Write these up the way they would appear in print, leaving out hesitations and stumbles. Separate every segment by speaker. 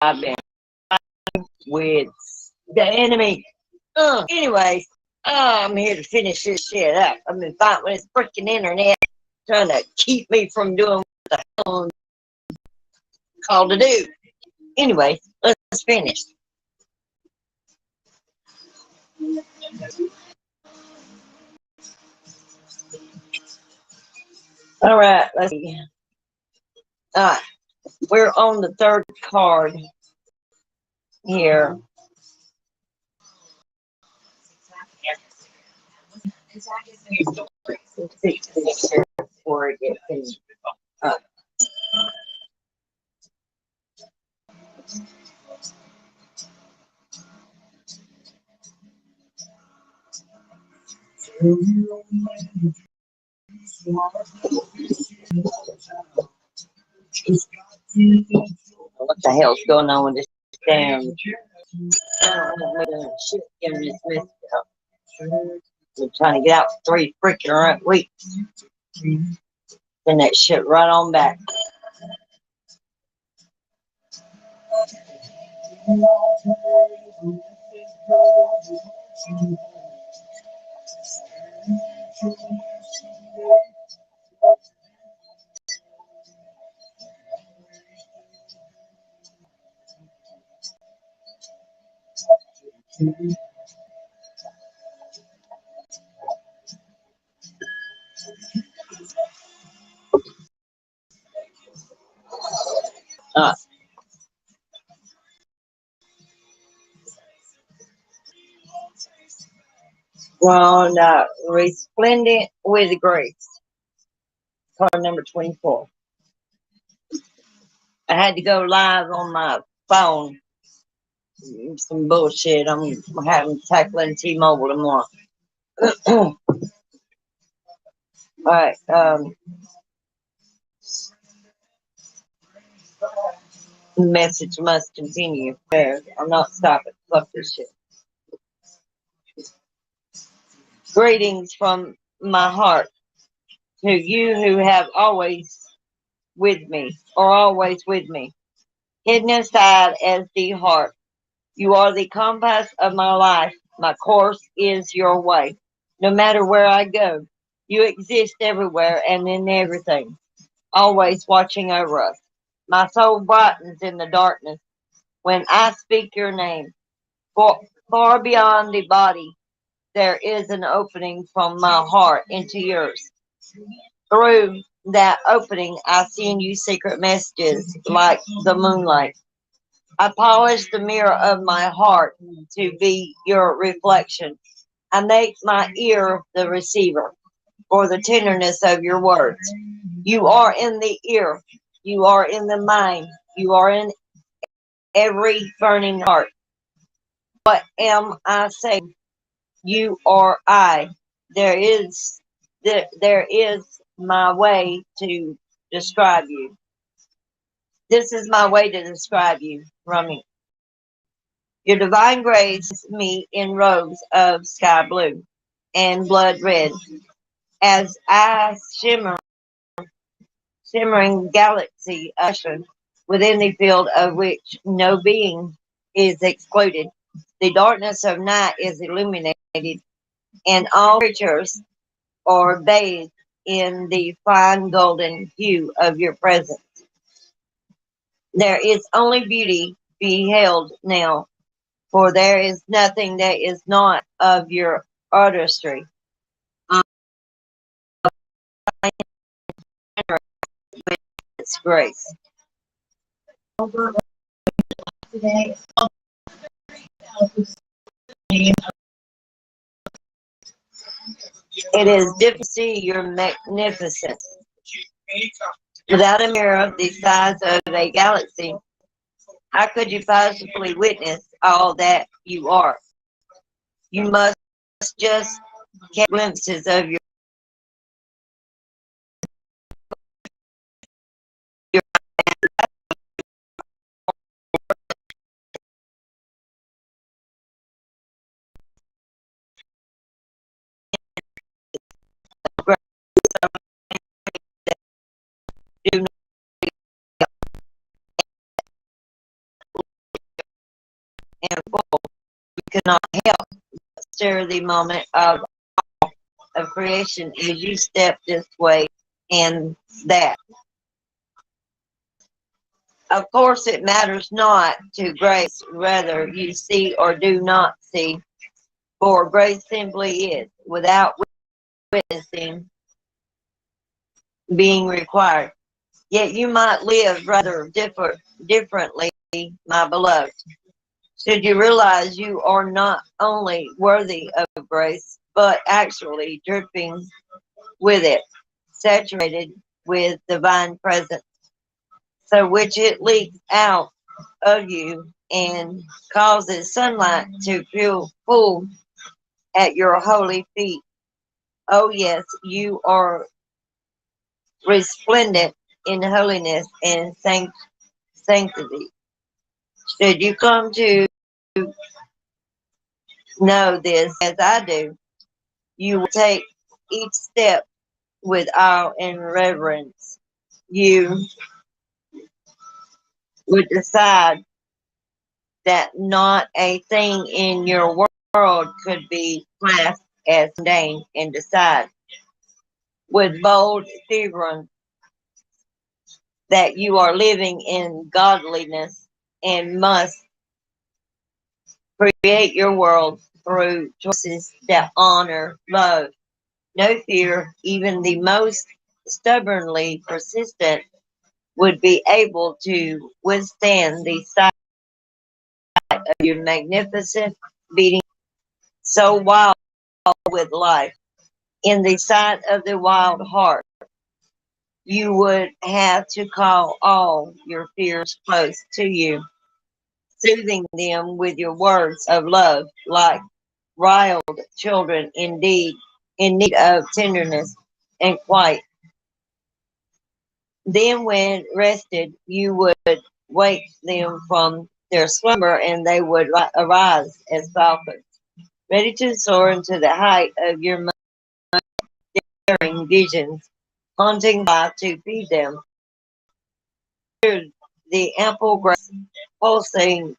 Speaker 1: I've been with the enemy. Anyways, I'm here to finish this shit up. I've been fighting with this freaking internet, trying to keep me from doing what the hell I'm called to do. Anyway, let's finish. All right, let's see. All right, we're on the third card here. Let's see before it gets finished up. What the hell's going on with this damn shit getting this messed up? I'm trying to get out for 3 freaking weeks. Send that shit right on back. We're on Resplendent with Grace, card number 24. I had to go live on my phone. Some bullshit. I'm having tackling T-Mobile tomorrow. Alright, the message must continue. There, I'm not stopping. Fuck this shit. Greetings from my heart to you who have always with me, or always with me. Hidden aside as the heart. You are the compass of my life. My course is your way. No matter where I go, you exist everywhere and in everything, always watching over us. My soul brightens in the darkness when I speak your name. Far beyond the body, there is an opening from my heart into yours. Through that opening, I send you secret messages like the moonlight. I polish the mirror of my heart to be your reflection. I make my ear the receiver for the tenderness of your words. You are in the ear. You are in the mind. You are in every burning heart. What am I saying? You are I. There is my way to describe you. This is my way to describe you, Rummy. Your divine grace me in robes of sky blue and blood red, as I shimmering galaxy ushered within the field of which no being is excluded. The darkness of night is illuminated, and all creatures are bathed in the fine golden hue of your presence. There is only beauty beheld now, for there is nothing that is not of your artistry. With its grace. It is difficult to see your magnificence. Without a mirror the size of a galaxy, how could you possibly witness all that you are? You must just get glimpses of your do and full. You cannot help but stir the moment of creation as you step this way and that. Of course, it matters not to grace whether you see or do not see, for grace simply is, without witnessing being required. Yet you might live rather differently, my beloved. Should you realize you are not only worthy of grace, but actually dripping with it, saturated with divine presence, so which it leaks out of you and causes sunlight to full at your holy feet. Oh yes, you are resplendent in holiness and sanctity. Should you come to know this as I do, you will take each step with awe and reverence. You would decide that not a thing in your world could be classed as mundane, and decide with bold fervor that you are living in godliness and must create your world through choices that honor love, no fear. Even the most stubbornly persistent would be able to withstand the sight of your magnificent beating, so wild with life. In the sight of the wild heart, you would have to call all your fears close to you, soothing them with your words of love, like riled children indeed in need of tenderness and quiet. Then, when rested, you would wake them from their slumber, and they would arise as falcons, ready to soar into the height of your daring visions, haunting life to feed them. The ample grace pulsing,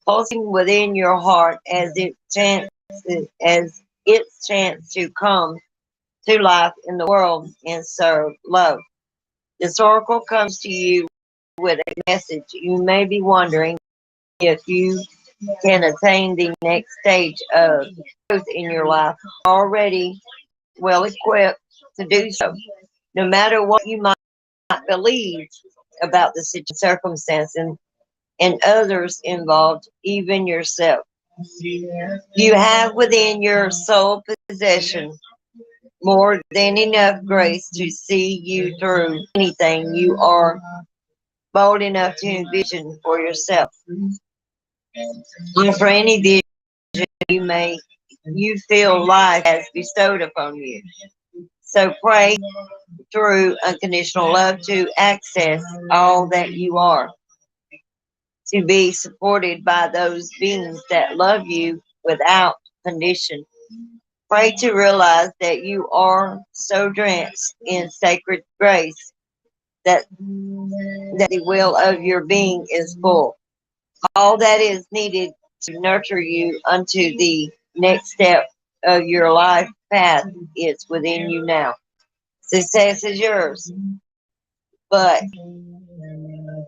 Speaker 1: pulsing within your heart as its chance to come to life in the world and serve love. This oracle comes to you with a message. You may be wondering if you can attain the next stage of growth in your life, already well equipped to do so. No matter what you might believe about the circumstance and others involved, even yourself, you have within your soul possession more than enough grace to see you through anything you are bold enough to envision for yourself. And for any vision you feel life has bestowed upon you. So pray through unconditional love to access all that you are, to be supported by those beings that love you without condition. Pray to realize that you are so drenched in sacred grace that the will of your being is full. All that is needed to nurture you unto the next step of your life path is within you now. Success is yours, but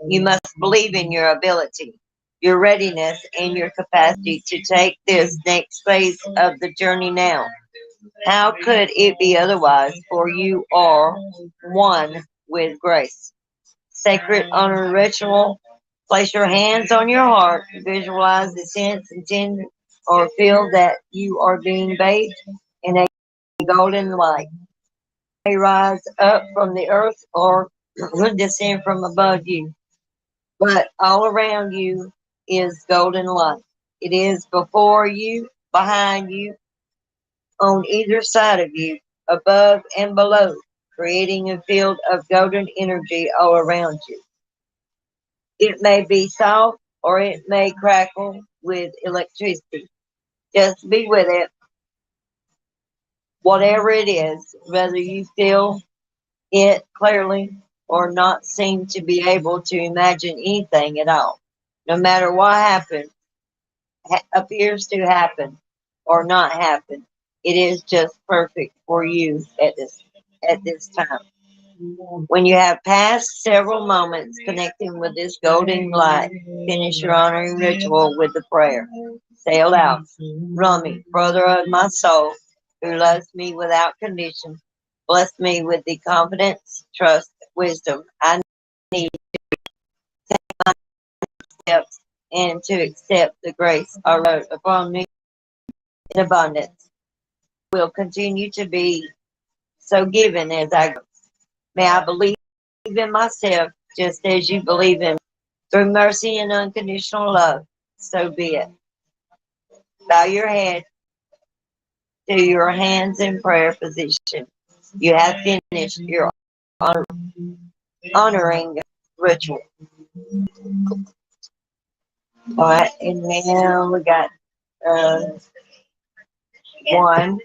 Speaker 1: you must believe in your ability, your readiness, and your capacity to take this next phase of the journey now. How could it be otherwise? For you are one with grace. Sacred honor ritual. Place your hands on your heart. Visualize the sense, intend, or feel that you are being bathed in a golden light. It may rise up from the earth or descend from above you, but all around you is golden light. It is before you, behind you, on either side of you, above and below, creating a field of golden energy all around you. It may be soft or it may crackle with electricity. Just be with it, whatever it is, whether you feel it clearly or not seem to be able to imagine anything at all. No matter what happens, appears to happen or not happen, it is just perfect for you at this time. When you have passed several moments connecting with this golden light, finish your honoring ritual with the prayer. Say aloud, Rami, brother of my soul, who loves me without condition, bless me with the confidence, trust, wisdom I need to accept and to accept the grace I wrote upon me in abundance. Will continue to be so given as I go. May I believe in myself just as you believe in me. Through mercy and unconditional love, so be it. Bow your head to your hands in prayer position. You have finished your honor, honoring ritual. All right, and now we got uh, one.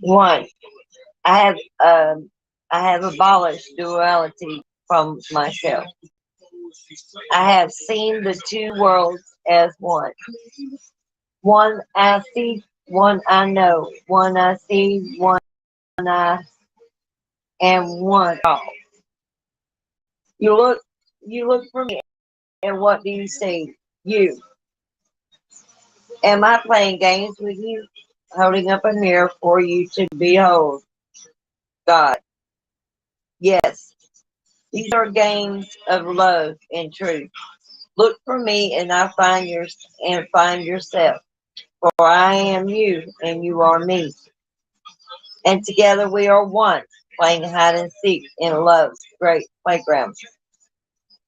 Speaker 1: One. I have I have abolished duality from myself. I have seen the two worlds as one. One I see, one I know. One I see, one I am one all. You look you look for me and what do you see? You. Am I playing games with you? Holding up a mirror for you to behold. God. Yes. These are games of love and truth. Look for me and I find find yourself. For I am you and you are me. And together we are one, playing hide and seek in love's great playground.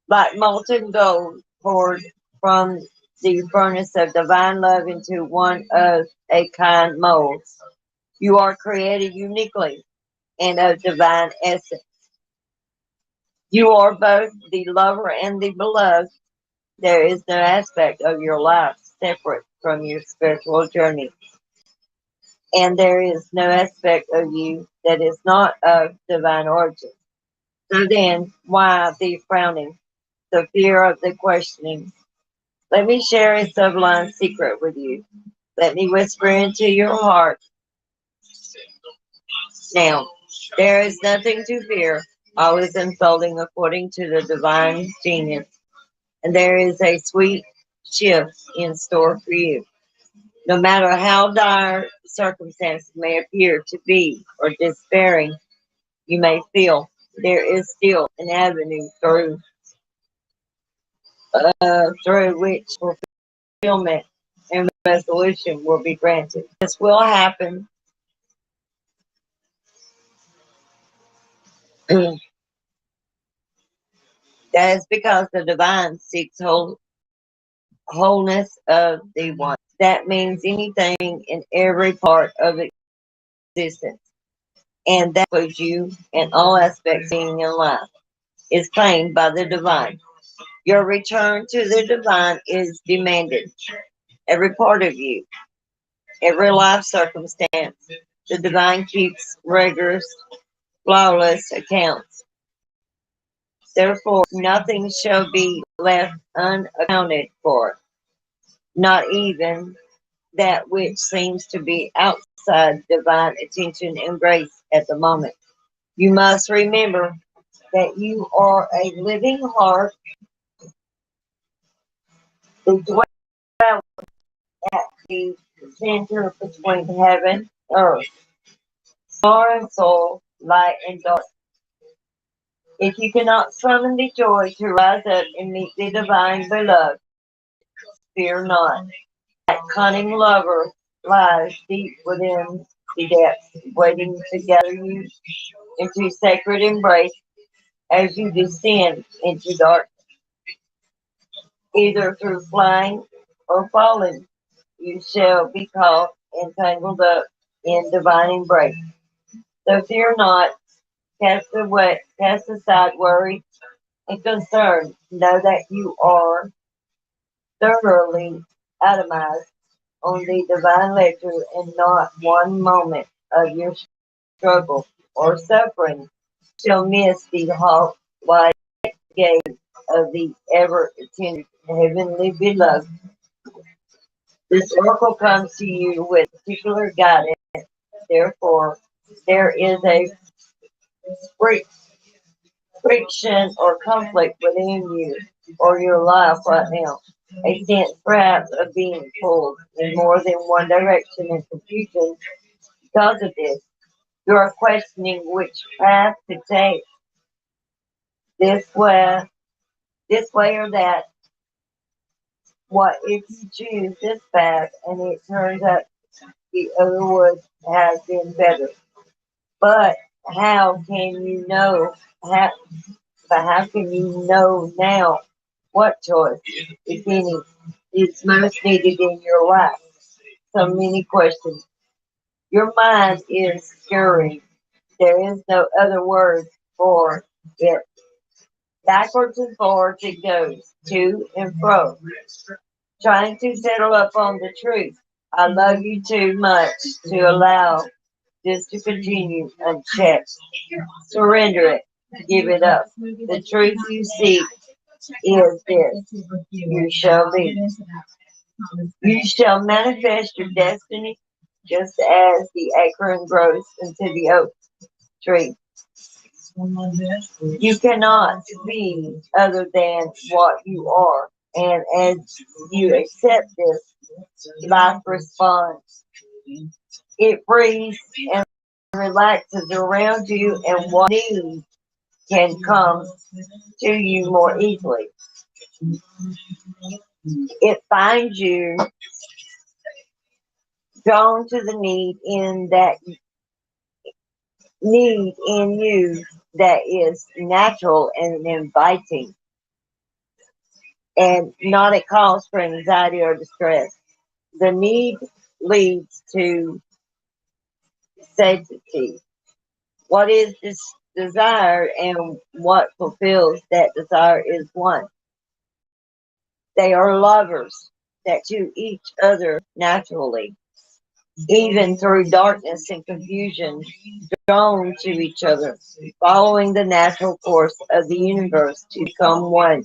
Speaker 1: Like molten gold poured from the furnace of divine love into one of a kind mold. You are created uniquely and of divine essence. You are both the lover and the beloved. There is no aspect of your life separate from your spiritual journey. And there is no aspect of you that is not of divine origin. So then, why the frowning, the fear of the questioning? Let me share a sublime secret with you. Let me whisper into your heart. Now, there is nothing to fear. All is unfolding according to the divine genius, and there is a sweet shift in store for you. No matter how dire circumstances may appear to be or despairing you may feel, there is still an avenue through which fulfillment and resolution will be granted. This will happen. That is because the divine seeks wholeness of the one. That means anything in every part of existence, and that includes you and all aspects being in life, is claimed by the divine. Your return to the divine is demanded. Every part of you, every life circumstance, the divine keeps rigorous, flawless accounts. Therefore, nothing shall be left unaccounted for, not even that which seems to be outside divine attention and grace at the moment. You must remember that you are a living heart who dwells at the center between heaven and earth, star and soul, light and dark. If you cannot summon the joy to rise up and meet the divine beloved, fear not. That cunning lover lies deep within the depths, waiting to gather you into sacred embrace as you descend into darkness, either through flying or falling. you shall be caught and tangled up in divine embrace. So fear not, cast aside worry and concern. Know that you are thoroughly atomized on the divine lecture, and not one moment of your struggle or suffering shall miss the hawk wide gaze of the ever attentive heavenly beloved. This oracle comes to you with particular guidance. Therefore, there is a fric- friction or conflict within you or your life right now. A sense perhaps of being pulled in more than one direction and confusion because of this. You are questioning which path to take, this way, this way or that. What if you choose this path and it turns out the other would have been better? But how can you know? How, but how can you know now what choice, if any, is most needed in your life? So many questions. Your mind is scurrying. There is no other word for it. Backwards and forwards it goes, to and fro, trying to settle up on the truth. I love you too much to allow this to continue unchecked. Surrender it. Give it up. The truth you seek is this. You shall be. You shall manifest your destiny just as the acorn grows into the oak tree. You cannot be other than what you are. And as you accept this, life responds. It breathes and relaxes around you, and what need can come to you more easily. It finds you drawn to the need in you that is natural and inviting, and not a cause for anxiety or distress. The need leads to satiety. What is this desire and what fulfills that desire is one. They are lovers that to each other naturally, even through darkness and confusion, drawn to each other, following the natural course of the universe to become one.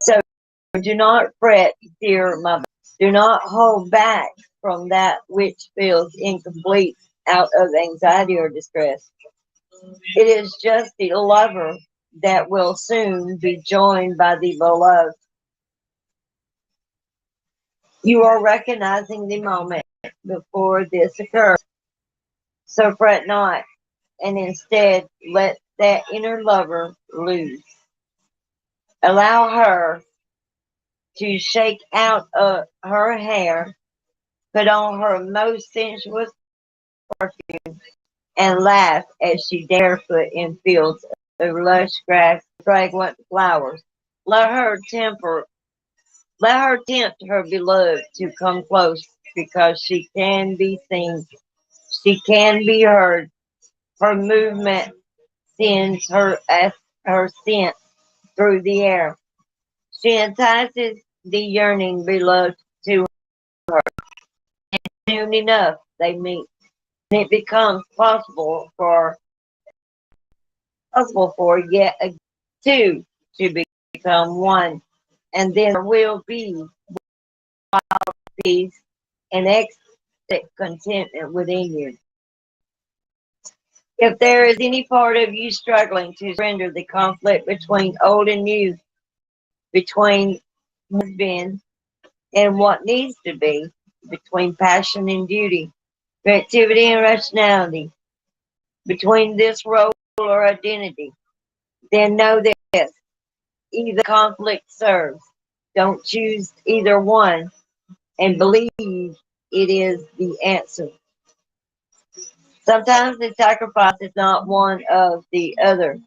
Speaker 1: So do not fret, dear mother. Do not hold back from that which feels incomplete out of anxiety or distress. It is just the lover that will soon be joined by the beloved. You are recognizing the moment before this occurs. So fret not, and instead let that inner lover loose. Allow her to shake out her hair, put on her most sensuous perfume, and laugh as she barefoot in fields of lush grass, fragrant flowers. Let her temper, let her tempt her beloved to come close, because she can be seen, she can be heard. Her movement sends her scent through the air. She entices the yearning beloved to soon enough they meet. And it becomes possible for yet again two to become one. And then there will be peace and ecstatic contentment within you. If there is any part of you struggling to surrender the conflict between old and new, between what has been and what needs to be, between passion and duty, creativity and rationality, between this role or identity, then know this: either conflict serves. Don't choose either one, and believe it is the answer. Sometimes the sacrifice is not one of the other,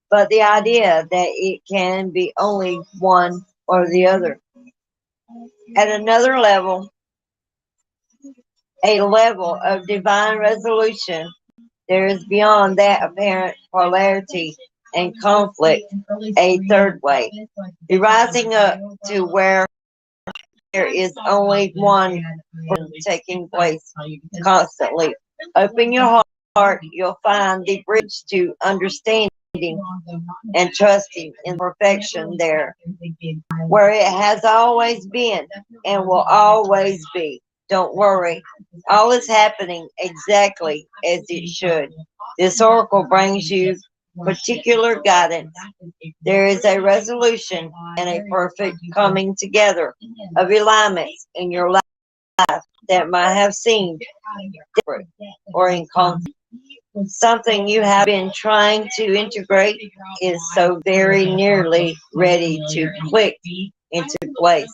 Speaker 1: but the idea that it can be only one or the other. At another level, a level of divine resolution, there is beyond that apparent polarity and conflict a third way, the rising up to where there is only one taking place constantly. Open your heart, you'll find the bridge to understanding and trusting in perfection there, where it has always been and will always be. Don't worry, all is happening exactly as it should. This oracle brings you particular guidance. There is a resolution and a perfect coming together of alignments in your life that might have seemed different or in conflict. Something you have been trying to integrate is so very nearly ready to click into place.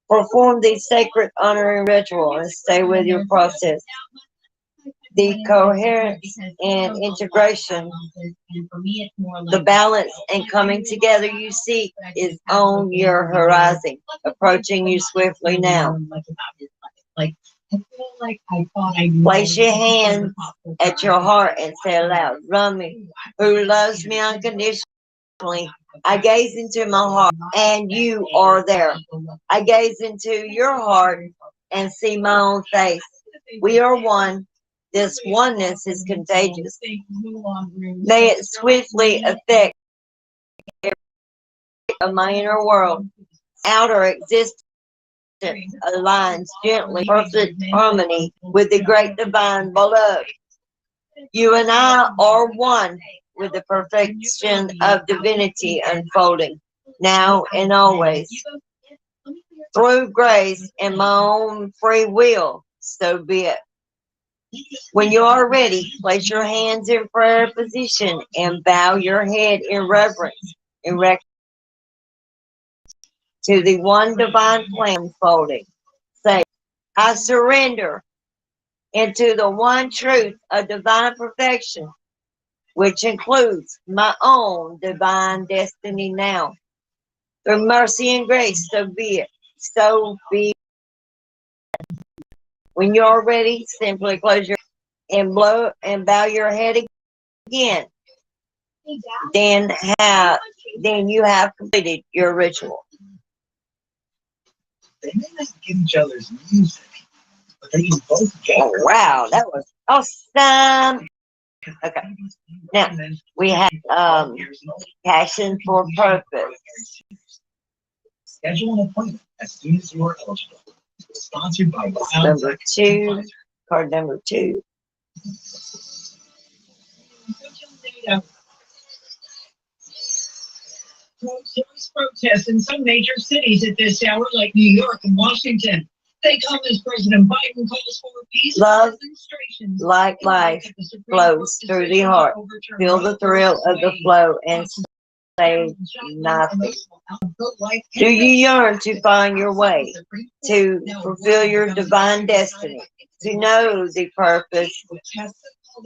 Speaker 1: Perform the sacred honoring ritual and stay with your process. The coherence and integration, the balance and coming together you seek is on your horizon, approaching you swiftly now. Place your hands at your heart and say aloud, Rumi, who loves me unconditionally, I gaze into my heart and you are there. I gaze into your heart and see my own face. We are one. This oneness is contagious. May it swiftly affect my inner world. Outer existence aligns gently, perfect harmony with the great divine below. You and I are one with the perfection of divinity unfolding, now and always. Through grace and my own free will, so be it. When you are ready, place your hands in prayer position and bow your head in reverence to the one divine plan unfolding. Say, I surrender into the one truth of divine perfection, which includes my own divine destiny now. Through mercy and grace, so be it. So be it. When you're ready, simply close your and blow and bow your head again. Then you have completed your ritual.
Speaker 2: They may not get each other's music, but they can both get.
Speaker 1: Oh wow, that was awesome. Okay. Now we have passion for purpose.
Speaker 2: Schedule an appointment as soon as you are eligible. Sponsored by
Speaker 1: Number 2, card number 2.
Speaker 2: Serious protests in some major cities at this hour, like New York and Washington. They come as President Biden calls for peace.
Speaker 1: Love, like life, flows through the heart. Feel the thrill of the flow and say nothing. Do you yearn to find your way, to fulfill your divine destiny, to know the purpose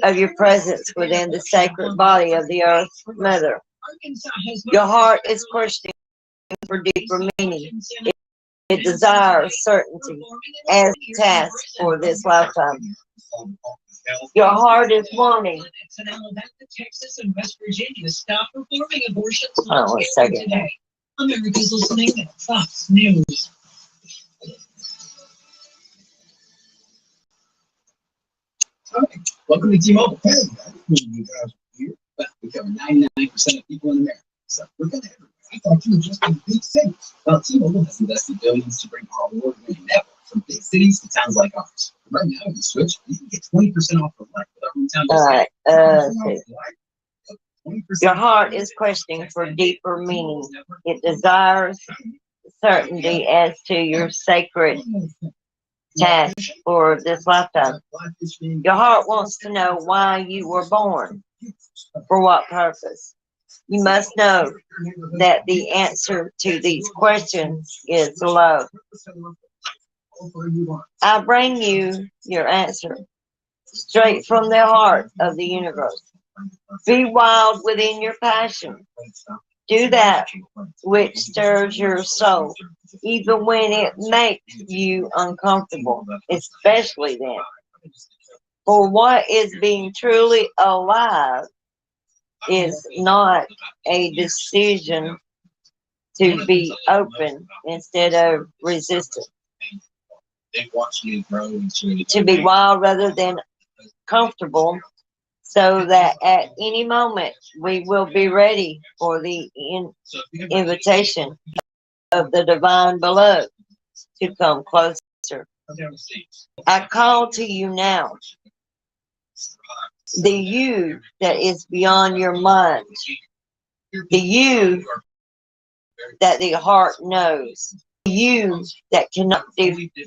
Speaker 1: of your presence within the sacred body of the Earth Mother? Your heart is questioning for deeper meaning. It desires certainty as a task for this lifetime. Your heart is wanting.
Speaker 2: Texas and West Virginia stop performing abortions.
Speaker 1: Oh, 1 second.
Speaker 2: America's listening to Fox News. All right. Welcome to T-Mobile. Hey, you guys are here, but we cover 99% of people in America. So we're going to everywhere. I thought you were just in big cities. Well, T-Mobile has invested billions to bring our award-winning network from big cities to towns like ours. Right now, if you switch, you can get 20% off the line with our hometown discount.
Speaker 1: Your heart is questioning for deeper meaning. It desires certainty as to your sacred task for this lifetime. Your heart wants to know why you were born, for what purpose. You must know that the answer to these questions is love. I bring you your answer straight from the heart of the universe. Be wild within your passion. Do that which stirs your soul, even when it makes you uncomfortable, especially then. For what is being truly alive is not a decision to be open instead of resistant, to be wild rather than comfortable, so that at any moment we will be ready for the invitation of the divine beloved to come closer. I call to you now, the you that is beyond your mind, the you that the heart knows, the you that cannot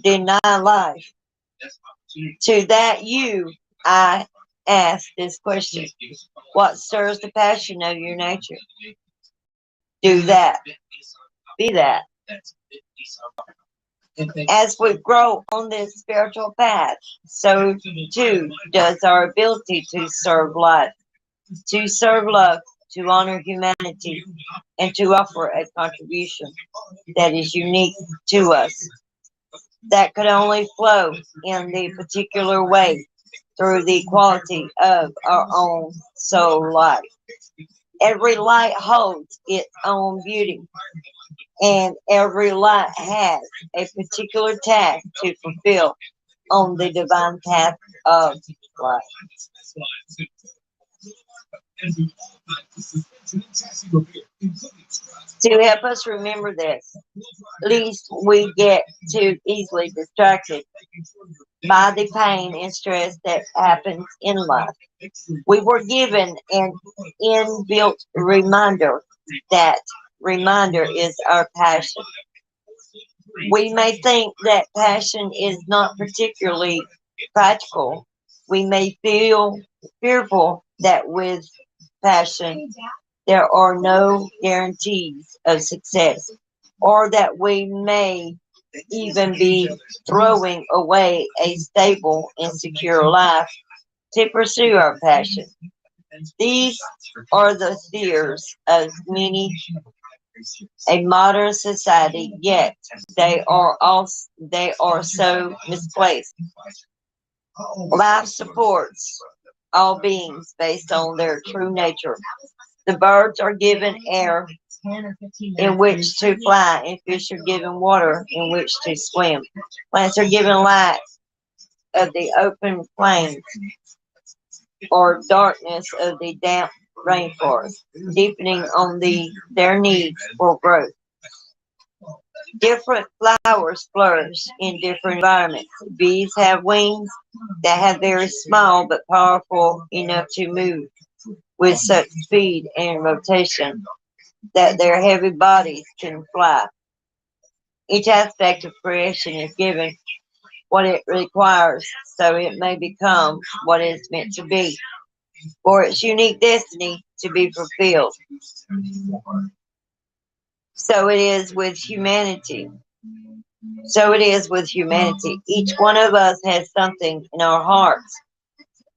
Speaker 1: deny life. To that you, I ask this question: what stirs the passion of your nature? Do that. Be that. As we grow on this spiritual path, so too does our ability to serve life, to serve love, to honor humanity, and to offer a contribution that is unique to us, that could only flow in the particular way through the quality of our own soul life. Every light holds its own beauty, and every light has a particular task to fulfill on the divine path of life. To help us remember this, least we get too easily distracted by the pain and stress that happens in life. We were given an inbuilt reminder. That reminder is our passion. We may think that passion is not particularly practical. We may feel fearful that with passion there are no guarantees of success, or that we may even be throwing away a stable and secure life to pursue our passion. These are the fears of many a modern society, yet they are so misplaced. Life supports all beings based on their true nature. The birds are given air in which to fly, and fish are given water in which to swim. Plants are given light of the open plains, or darkness of the damp rainforest, depending on their needs for growth. Different flowers flourish in different environments. Bees have wings that have very small but powerful enough to move with such speed and rotation that their heavy bodies can fly. Each aspect of creation is given what it requires so it may become what it is meant to be, for its unique destiny to be fulfilled. So it is with humanity. So it is with humanity. Each one of us has something in our hearts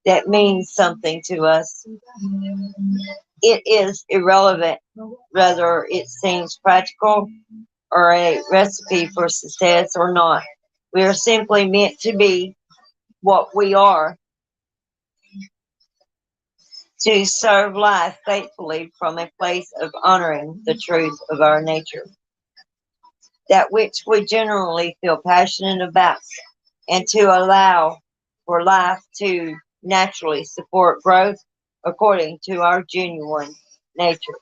Speaker 1: that means something to us. It is irrelevant whether it seems practical or a recipe for success or not. We are simply meant to be what we are, to serve life faithfully from a place of honoring the truth of our nature, that which we generally feel passionate about, and to allow for life to naturally support growth according to our genuine nature.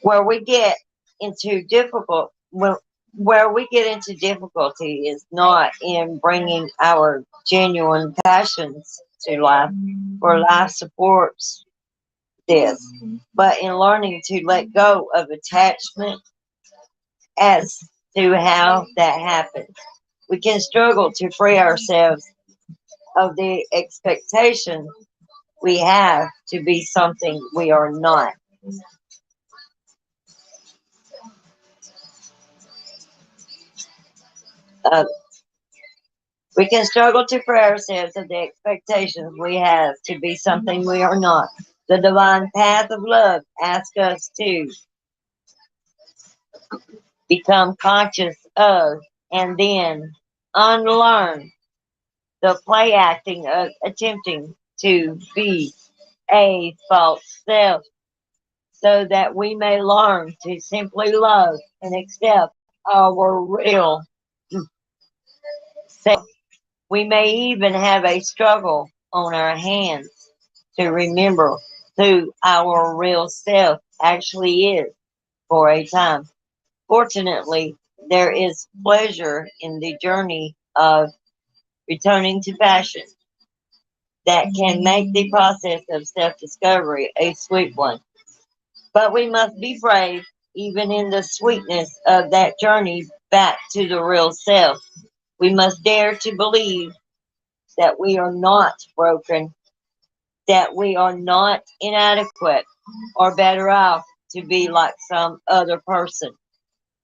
Speaker 1: Where we get into where we get into difficulty is not in bringing our genuine passions to life, for life supports this, but in learning to let go of attachment as to how that happens. We can struggle to free ourselves of the expectation we have to be something we are not. Uh, we can struggle to free ourselves of the expectations we have to be something we are not. The divine path of love asks us to become conscious of and then unlearn the play acting of attempting to be a false self so that we may learn to simply love and accept our real self. We may even have a struggle on our hands to remember who our real self actually is for a time. Fortunately, there is pleasure in the journey of returning to passion that can make the process of self discovery a sweet one. But we must be brave, even in the sweetness of that journey back to the real self. We must dare to believe that we are not broken, that we are not inadequate or better off to be like some other person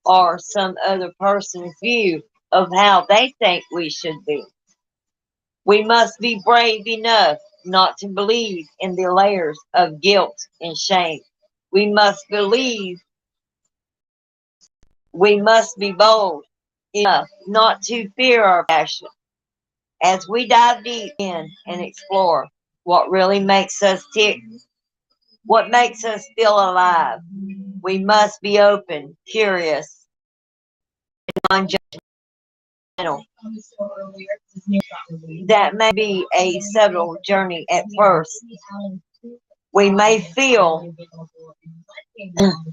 Speaker 1: or some other person's view of how they think we should be. We must be brave enough not to believe in the layers of guilt and shame. We must believe, we must be bold enough not to fear our passion. As we dive deep in and explore what really makes us tick, what makes us feel alive, we must be open, curious, and non-judgmental. That may be a subtle journey at first. We may feel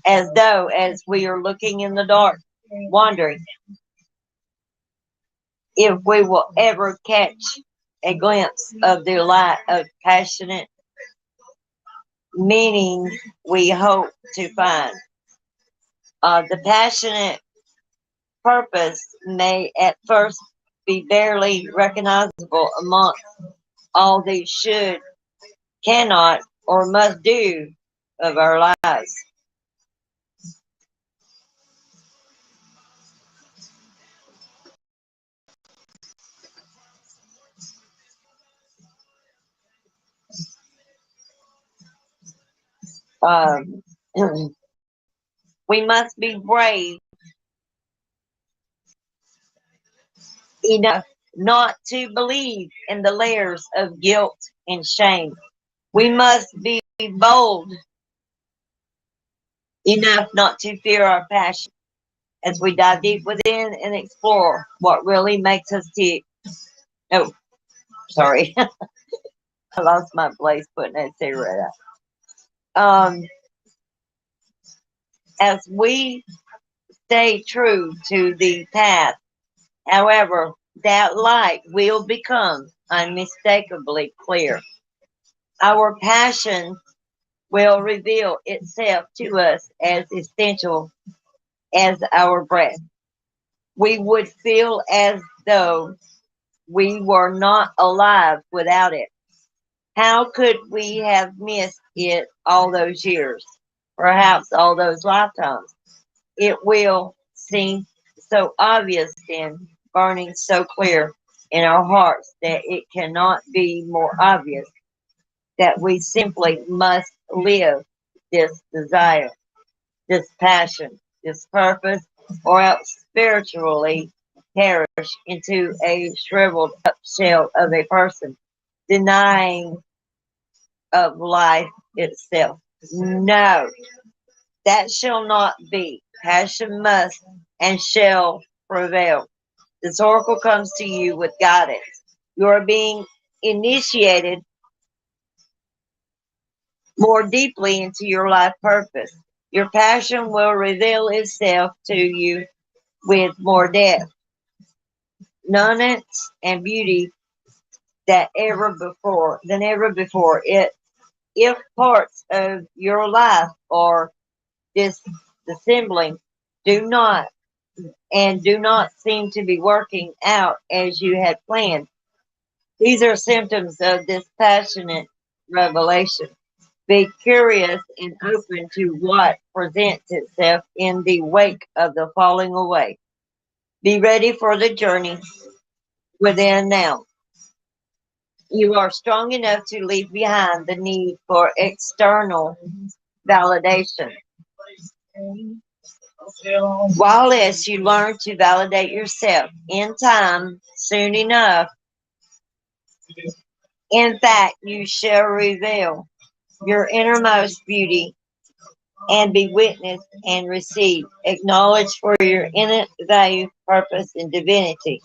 Speaker 1: as though as we are looking in the dark, wondering if we will ever catch a glimpse of the light of passionate meaning we hope to find. The passionate purpose may at first be barely recognizable amongst all the should, cannot, or must do of our lives. Um, we must be brave enough not to believe in the layers of guilt and shame. We must be bold enough not to fear our passion as we dive deep within and explore what really makes us tick. Oh, sorry. I lost my place putting that cigarette out. As we stay true to the path, however, that light will become unmistakably clear. Our passion will reveal itself to us as essential as our breath. We would feel as though we were not alive without it. How could we have missed it all those years? Perhaps all those lifetimes. It will seem so obvious then, burning so clear in our hearts that it cannot be more obvious that we simply must live this desire, this passion, this purpose, or else spiritually perish into a shriveled up shell of a person, denying of life itself. No, that shall not be. Passion must and shall prevail. This oracle comes to you with guidance. You are being initiated more deeply into your life purpose. Your passion will reveal itself to you with more depth, nuance, and beauty than ever before. If parts of your life are dissembling, do not do not seem to be working out as you had planned. These are symptoms of this passionate revelation. Be curious and open to what presents itself in the wake of the falling away. Be ready for the journey within now. You are strong enough to leave behind the need for external validation. While less you learn to validate yourself in time, soon enough, in fact, you shall reveal your innermost beauty and be witnessed and received, acknowledged for your innate value, purpose, and divinity.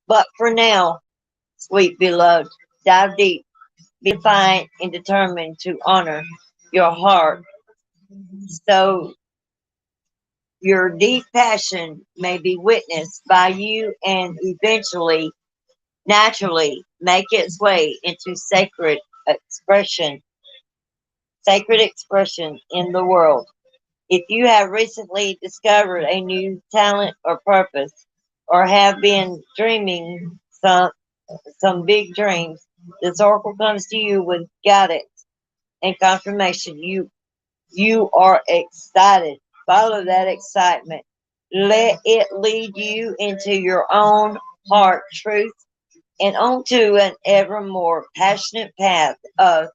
Speaker 1: But for now, sweet beloved, dive deep, be defiant and determined to honor your heart so your deep passion may be witnessed by you and eventually, naturally, make its way into sacred expression in the world. If you have recently discovered a new talent or purpose, or have been dreaming some big dreams, this oracle comes to you with guidance and confirmation. You are excited. Follow that excitement. Let it lead you into your own heart truth and onto an ever more passionate path of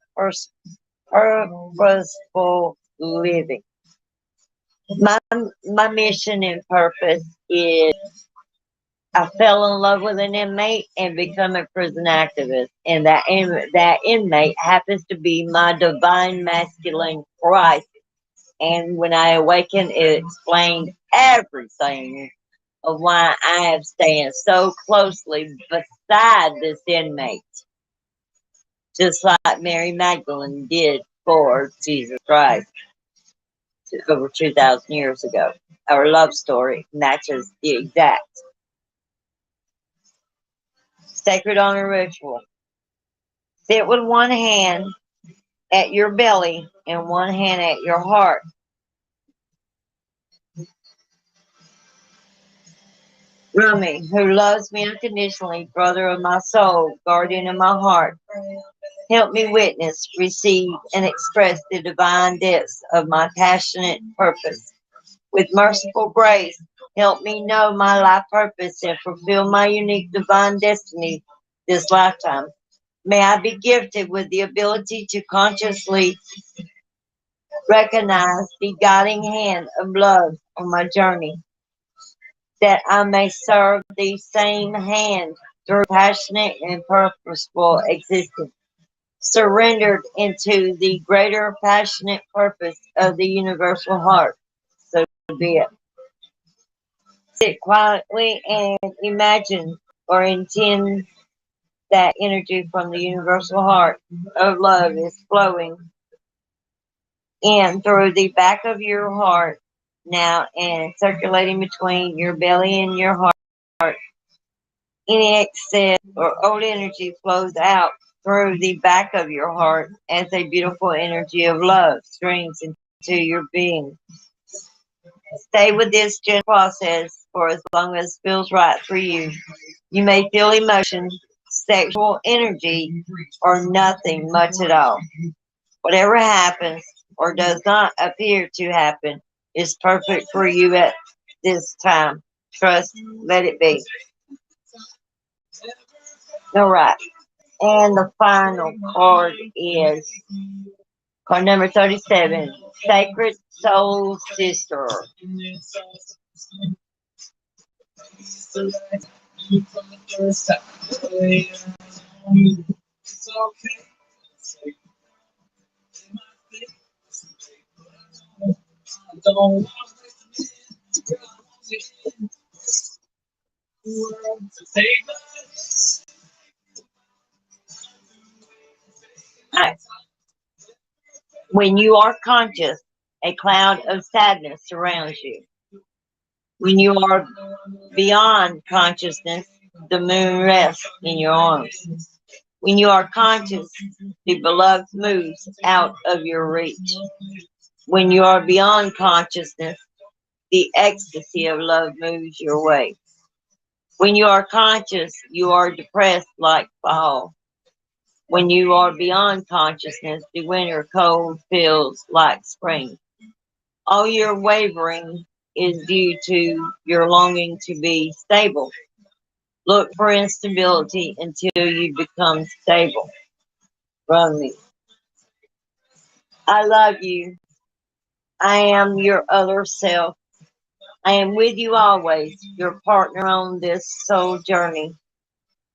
Speaker 1: purposeful living. My my mission and purpose is I fell in love with an inmate and become a prison activist, and that inmate happens to be my divine masculine Christ. And when I awakened, it explained everything of why I have staying so closely beside this inmate, just like Mary Magdalene did for Jesus Christ over 2,000 years ago. Our love story matches the exact sacred honor ritual. Sit with one hand at your belly and one hand at your heart. Rumi, who loves me unconditionally, brother of my soul, guardian of my heart, help me witness, receive, and express the divine depths of my passionate purpose. With merciful grace, help me know my life purpose and fulfill my unique divine destiny this lifetime. May I be gifted with the ability to consciously recognize the guiding hand of love on my journey, that I may serve the same hand through passionate and purposeful existence, surrendered into the greater passionate purpose of the universal heart. So be it. Sit quietly and imagine or intend that energy from the universal heart of love is flowing in through the back of your heart now and circulating between your belly and your heart. Any excess or old energy flows out through the back of your heart as a beautiful energy of love streams into your being. Stay with this gentle process for as long as it feels right for you. You may feel emotion, sexual energy, or nothing much at all. Whatever happens or does not appear to happen is perfect for you at this time. Trust, let it be. All right. And the final card is card number 37, Sacred Soul Sister. Alright. When you are conscious, a cloud of sadness surrounds you. When you are beyond consciousness, the moon rests in your arms. When you are conscious, the beloved moves out of your reach. When you are beyond consciousness, the ecstasy of love moves your way. When you are conscious, you are depressed like fall. When you are beyond consciousness, the winter cold feels like spring. All your wavering is due to your longing to be stable. Look for instability until you become stable from me. I love you. I am your other self. I am with you always, your partner on this soul journey.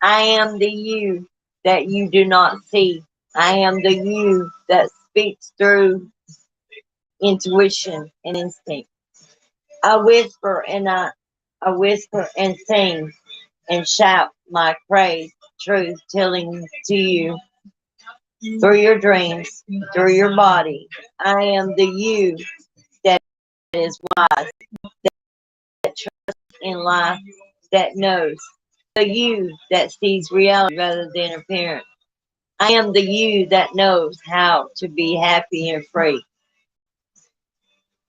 Speaker 1: I am the you that you do not see. I am the you that speaks through intuition and instinct. I whisper and sing and shout my praise, truth telling to you through your dreams, through your body. I am the you that is wise, that trusts in life, that knows. The you that sees reality rather than appearance. I am the you that knows how to be happy and free.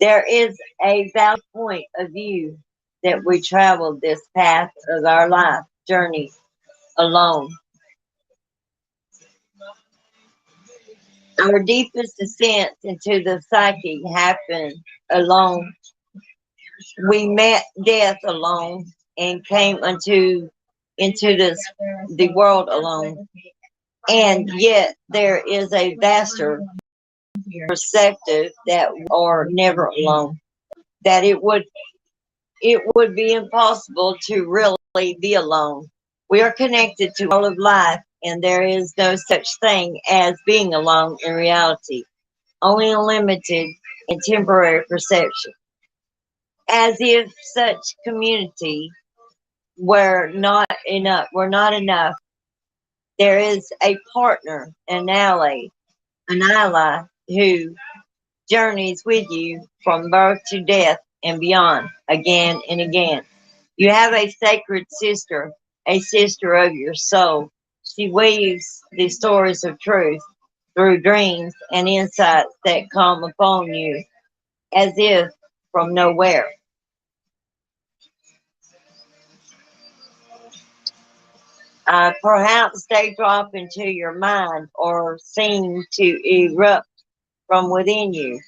Speaker 1: There is a valid point of view that we travel this path of our life journey alone. Our deepest descent into the psyche happened alone. We met death alone and came into the world alone. And yet there is a vaster perspective that we are never alone. That it would be impossible to really be alone. We are connected to all of life, and there is no such thing as being alone in reality, only a limited and temporary perception. As if such community were not enough, there is a partner, an ally who journeys with you from birth to death and beyond, again and again. You have a sacred sister, a sister of your soul. She weaves the stories of truth through dreams and insights that come upon you as if from nowhere. Perhaps they drop into your mind or seem to erupt from within you.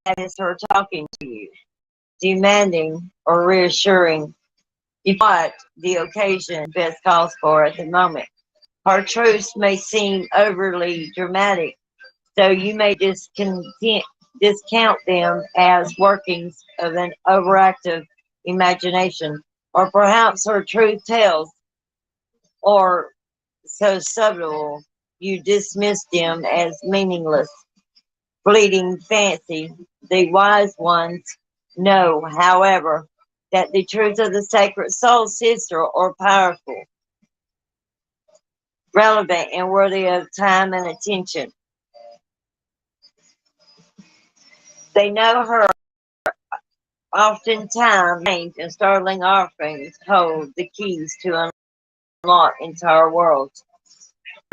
Speaker 1: That is her talking to you, demanding or reassuring you what the occasion best calls for at the moment. Her truths may seem overly dramatic, so you may discount them as workings of an overactive imagination, or perhaps her truth tells, or so subtle you dismiss them as meaningless, fleeting fancy. The wise ones know, however, that the truth of the sacred soul sister are powerful, relevant, and worthy of time and attention. They know her oftentimes strange and startling offerings hold the keys to unlock entire worlds,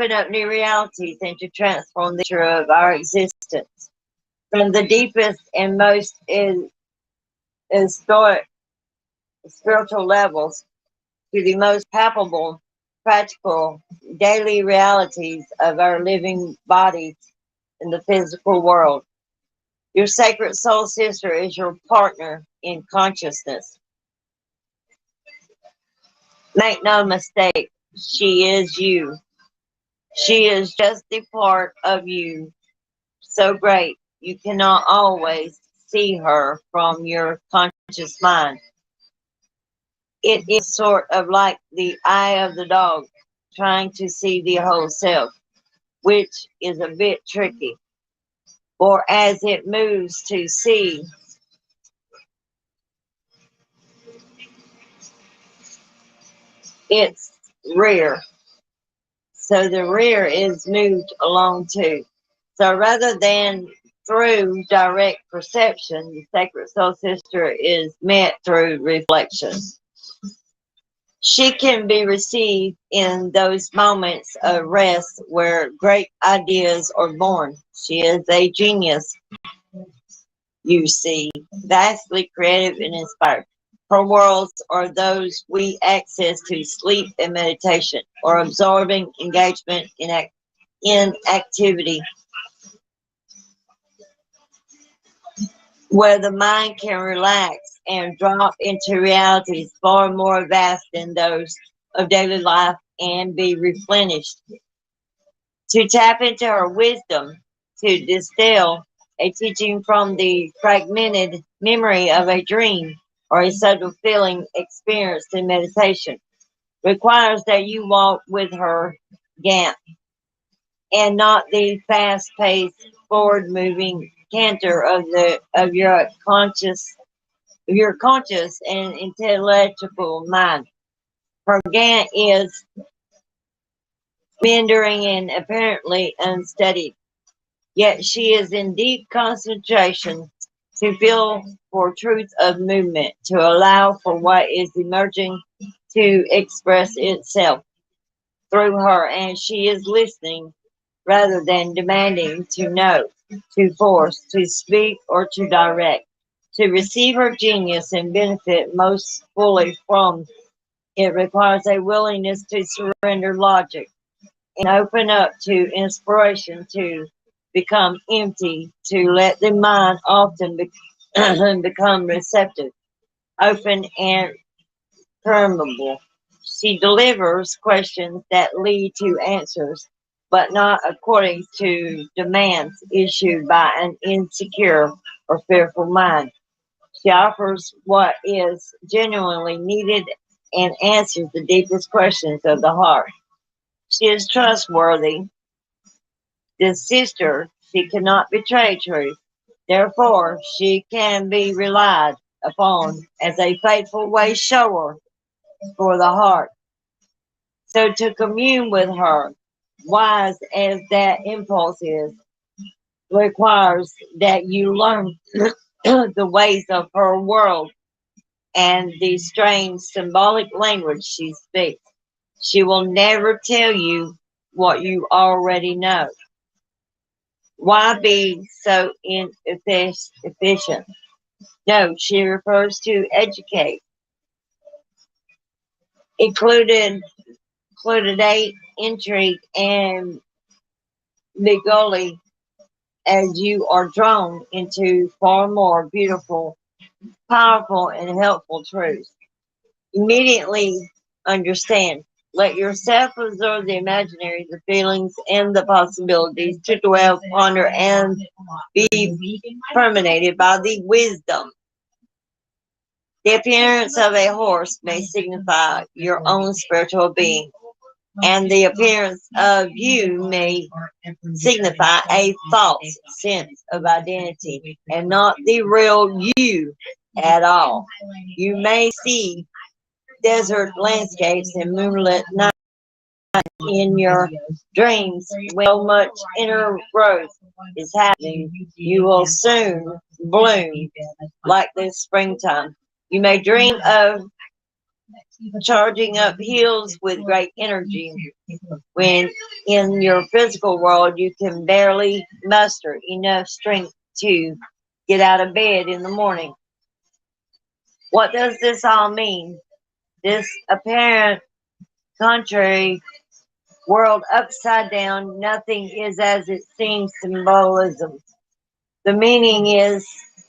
Speaker 1: open up new realities, and to transform the nature of our existence. From the deepest and most historic spiritual levels to the most palpable, practical, daily realities of our living bodies in the physical world. Your sacred soul sister is your partner in consciousness. Make no mistake, she is you. She is just a part of you, so great you cannot always see her from your conscious mind. It is sort of like the eye of the dog trying to see the whole self, which is a bit tricky. For as it moves to see its rear, so the rear is moved along too. So rather than through direct perception, the sacred soul sister is met through reflection. She can be received in those moments of rest where great ideas are born. She is a genius, you see, vastly creative and inspired. Her worlds are those we access to sleep and meditation, or absorbing engagement in activity, where the mind can relax and drop into realities far more vast than those of daily life and be replenished. To tap into her wisdom, to distill a teaching from the fragmented memory of a dream or a subtle feeling experienced in meditation, requires that you walk with her gant and not the fast-paced, forward-moving canter of your conscious and intellectual mind. Her gant is meandering and apparently unsteady, yet she is in deep concentration to feel for truth of movement, to allow for what is emerging to express itself through her, and she is listening rather than demanding to know, to force, to speak, or to direct. To receive her genius and benefit most fully from it requires a willingness to surrender logic and open up to inspiration, to become empty, to let the mind often become receptive, open, and permeable. She delivers questions that lead to answers, but not according to demands issued by an insecure or fearful mind. She offers what is genuinely needed and answers the deepest questions of the heart. She is trustworthy. The sister, she cannot betray truth. Therefore, she can be relied upon as a faithful way shower for the heart. So to commune with her, wise as that impulse is, requires that you learn the ways of her world and the strange symbolic language she speaks. She will never tell you what you already know. Why be so inefficient? No, she refers to educate, included, included intrigue, and beguile as you are drawn into far more beautiful, powerful, and helpful truths. Immediately understand. Let yourself observe the imaginary, the feelings, and the possibilities to dwell, ponder, and be permeated by the wisdom. The appearance of a horse may signify your own spiritual being, and the appearance of you may signify a false sense of identity and not the real you at all. You may see desert landscapes and moonlit nights in your dreams. When much inner growth is happening, you will soon bloom like this springtime. You may dream of charging up hills with great energy when in your physical world you can barely muster enough strength to get out of bed in the morning. What does this all mean? This apparent contrary world upside down, nothing is as it seems symbolism. The meaning is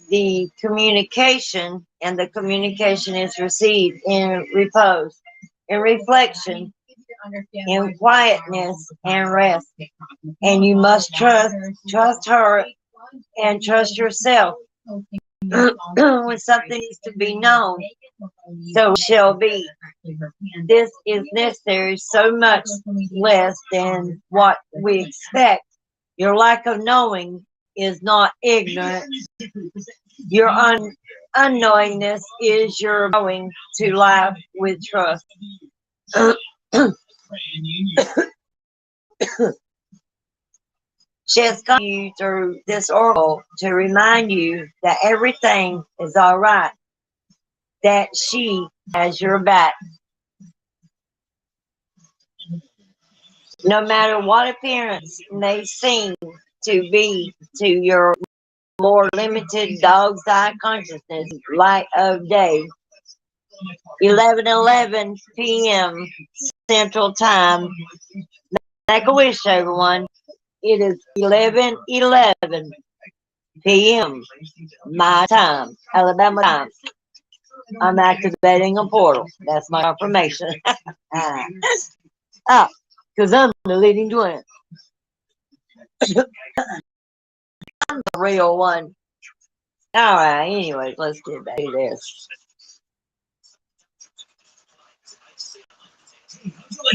Speaker 1: the communication, and the communication is received in repose, in reflection, in quietness and rest. And you must trust her and trust yourself. When something is to be known, so it shall be. This is necessary so much less than what we expect. Your lack of knowing is not ignorance. Your unknowingness is your going to life with trust. She has come to you through this oracle to remind you that everything is all right, that she has your back. No matter what appearance may seem to be to your more limited dog's eye consciousness, light of day, 11:11 p.m. Central Time. Make a wish, everyone. It is 11:11 p.m. my time, Alabama time. I'm activating a portal. That's my confirmation. Ah, because I'm the leading twin. I'm the real one. All right. Anyways, let's get back to this.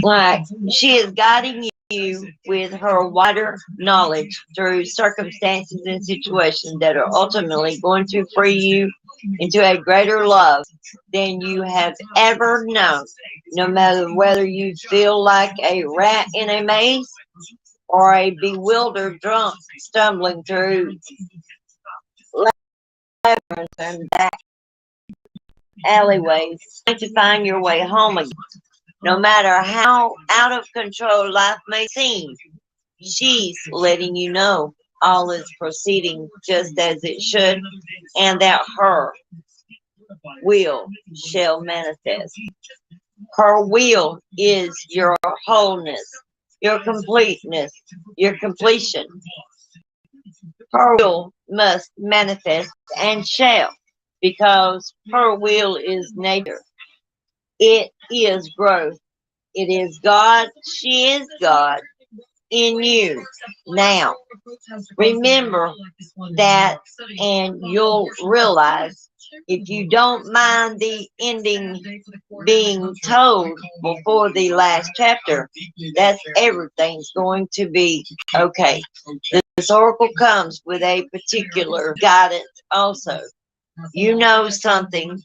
Speaker 1: Like, she is guiding you with her wider knowledge through circumstances and situations that are ultimately going to free you into a greater love than you have ever known. No matter whether you feel like a rat in a maze or a bewildered drunk stumbling through labyrinths and back alleyways, trying to find your way home again. No matter how out of control life may seem, she's letting you know all is proceeding just as it should, and that her will shall manifest. Her will is your wholeness, your completeness, your completion. Her will must manifest and shall, because her will is nature. It is growth. It is God. She is God in you now. Remember that, and you'll realize if you don't mind the ending being told before the last chapter, that everything's going to be okay. This oracle comes with a particular guidance also. You know something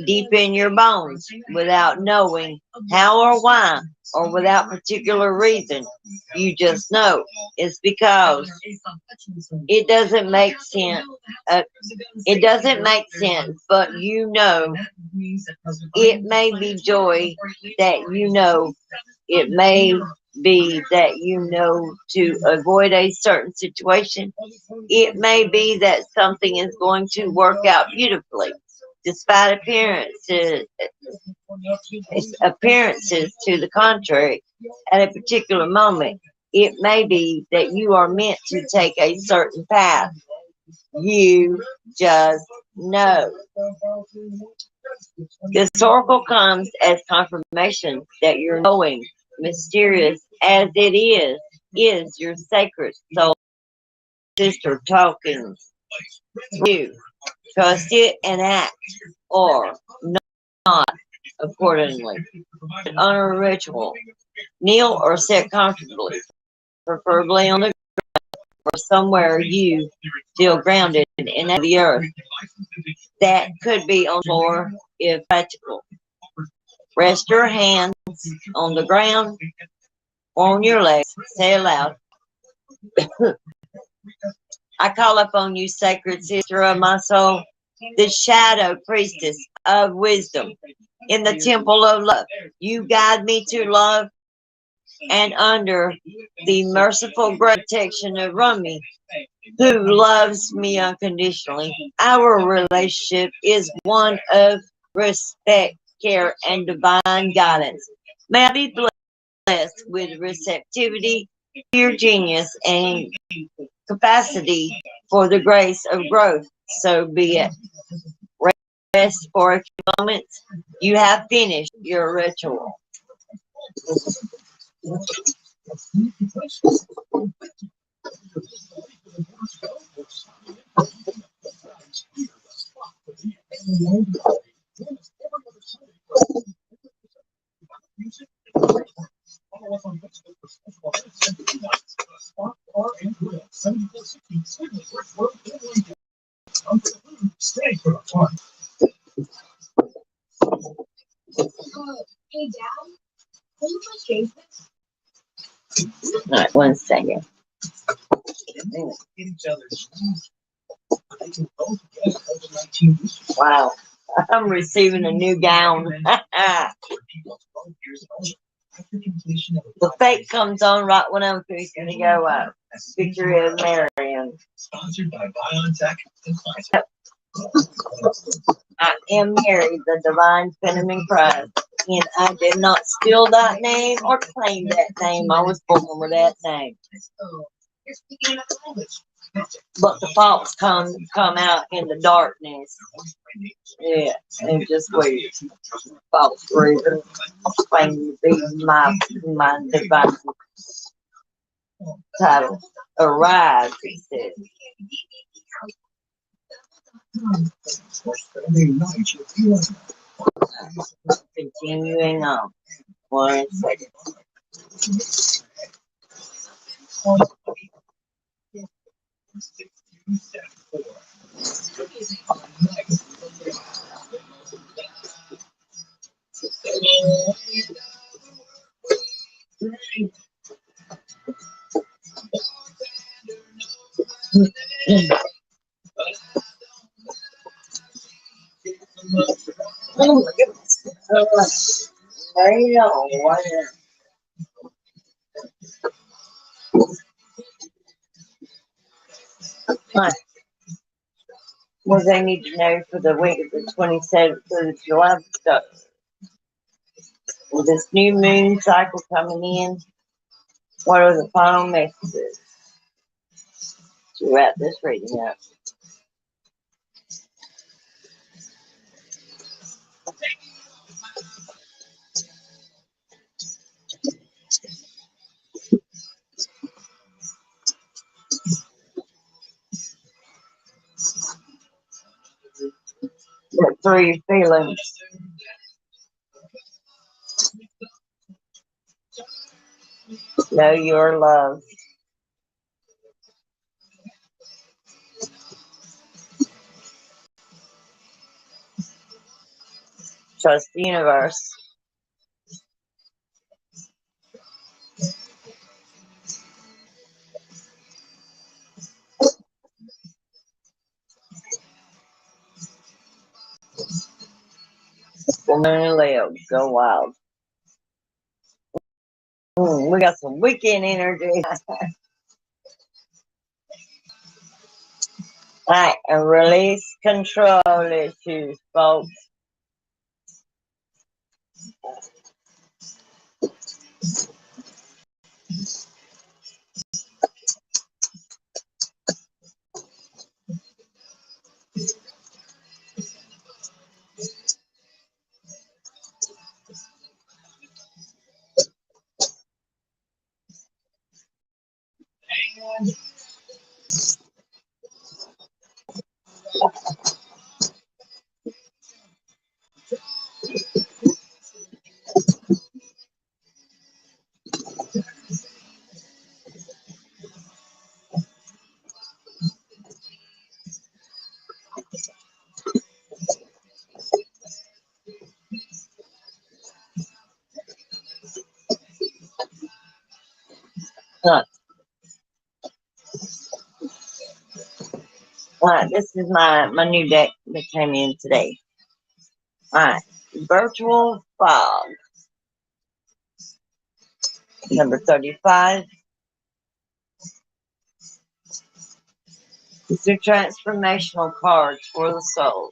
Speaker 1: deep in your bones without knowing how or why or without particular reason. You just know it's because it doesn't make sense. It doesn't make sense, but you know it may be joy that you know. It may be that you know to avoid a certain situation. It may be that something is going to work out beautifully, despite appearances to the contrary. At a particular moment, it may be that you are meant to take a certain path. You just know. This oracle comes as confirmation that your knowing, mysterious as it is your sacred soul sister talking to you. Trust it and act, or not accordingly. On a ritual, kneel or sit comfortably, preferably on the or somewhere you feel grounded in the earth. That could be on the floor if practical. Rest your hands on the ground or on your legs. Say aloud, I call upon you, sacred sister of my soul, the shadow priestess of wisdom in the temple of love. You guide me to love, and under the merciful protection of Rumi, who loves me unconditionally. Our relationship is one of respect, care, and divine guidance. May I be blessed with receptivity, your genius, and capacity for the grace of growth. So be it. Rest for a few moments. You have finished your ritual.
Speaker 3: Hey, Dad, can you please change this?
Speaker 1: All right, 1 second. Wow, I'm receiving a new gown. The fake comes on right when I'm fixing to go up. Victory of Marion.
Speaker 2: Sponsored by BioNTech and Pfizer.
Speaker 1: I am Mary, the Divine Feminine Prize, and I did not steal that name or claim that name. I was born with that name. but the faults come out in the darkness. Yeah, and just wait. False reason claim to be my divine title. Arise, he said. Continuing on. 1 second. Oh my goodness. Hang on. What? What they need to know for the week of the 27th of July stuff. With this new moon cycle coming in, what are the final messages to wrap this reading up? What three feelings? Know your love. Trust the universe. Woman and Leo, go wild. We got some weekend energy. Alright, and release control issues, folks. Alright, this is my new deck that came in today. Alright, Virtual Fog. Number 35. These are transformational cards for the soul.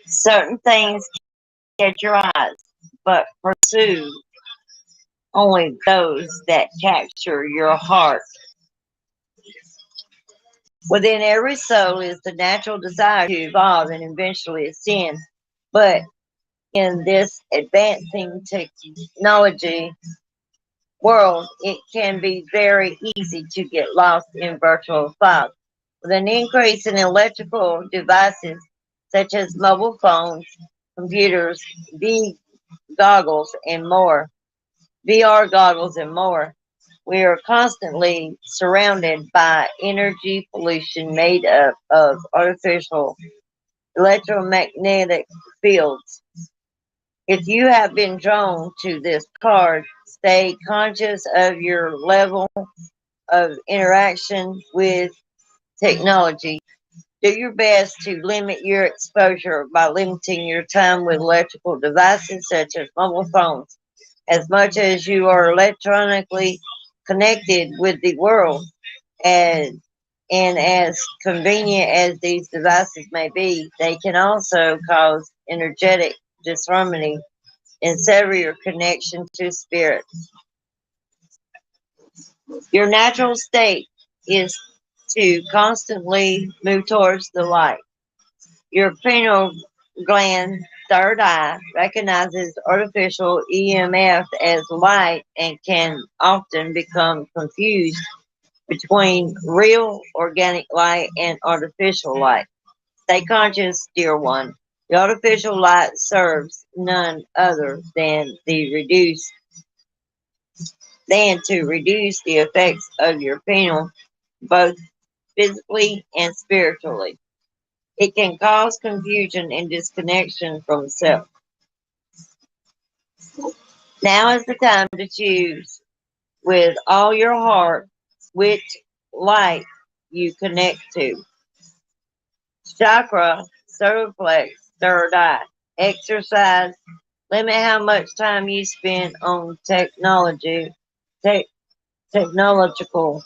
Speaker 1: Certain things catch your eyes, but pursue only those that capture your heart. Within every soul is the natural desire to evolve and eventually ascend. But in this advancing technology world, it can be very easy to get lost in virtual fog. With an increase in electrical devices such as mobile phones, computers, goggles, and more, VR goggles and more, we are constantly surrounded by energy pollution made up of artificial electromagnetic fields. If you have been drawn to this card, stay conscious of your level of interaction with technology. Do your best to limit your exposure by limiting your time with electrical devices such as mobile phones. As much as you are electronically connected with the world, and as convenient as these devices may be, they can also cause energetic disharmony and sever your connection to spirit. Your natural state is to constantly move towards the light. Your pineal gland, third eye, recognizes artificial EMF as light and can often become confused between real organic light and artificial light. Stay conscious, dear one. The artificial light serves none other than to reduce the effects of your pineal, both physically and spiritually. It can cause confusion and disconnection from self. Now is the time to choose with all your heart which light you connect to. Chakra, solar plex, third eye. Exercise. Limit how much time you spend on tech, technological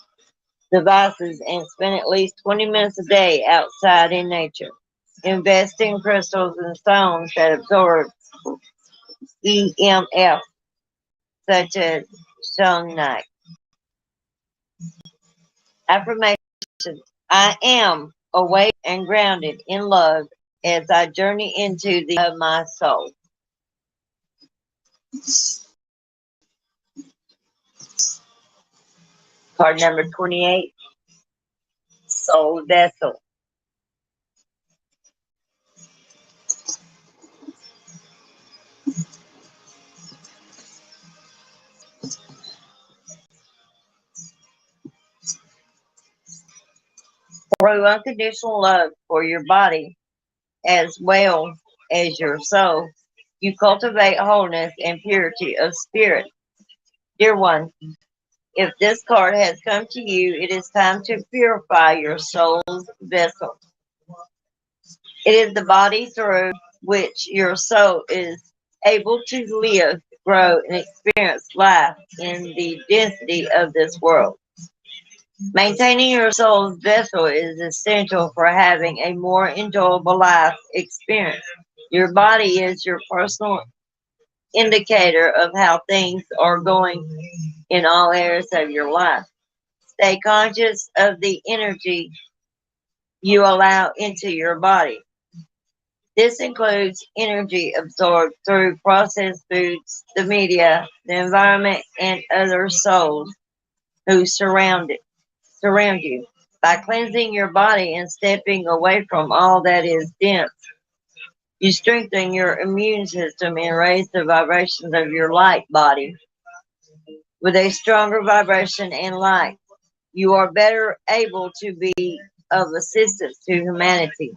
Speaker 1: devices and spend at least 20 minutes a day outside in nature. Invest in crystals and stones that absorb EMF, such as shungite. Affirmation. I am awake and grounded in love as I journey into the of my soul. Card number 28, Soul Vessel. Through unconditional love for your body as well as your soul, you cultivate wholeness and purity of spirit. Dear one, if this card has come to you, it is time to purify your soul's vessel. It is the body through which your soul is able to live, grow, and experience life in the density of this world. Maintaining your soul's vessel is essential for having a more enjoyable life experience. Your body is your personal indicator of how things are going in all areas of your life. Stay conscious of the energy you allow into your body. This includes energy absorbed through processed foods, the media, the environment, and other souls who surround you. By cleansing your body and stepping away from all that is dense, you strengthen your immune system and raise the vibrations of your light body. With a stronger vibration and light, you are better able to be of assistance to humanity.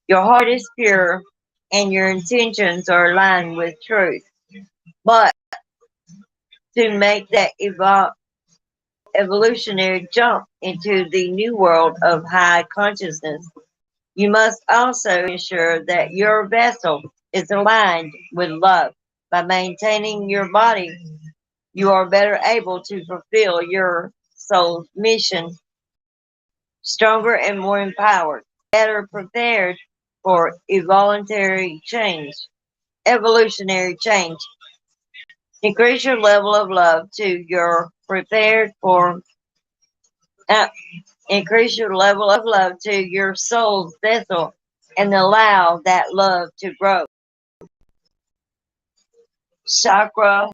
Speaker 1: Your heart is pure and your intentions are aligned with truth. But to make that evolutionary jump into the new world of high consciousness, you must also ensure that your vessel is aligned with love. By maintaining your body, you are better able to fulfill your soul's mission, stronger and more empowered, better prepared for evolutionary change. Increase your level of love to your prepared for uh, increase your level of love to your soul's vessel and allow that love to grow. Chakra,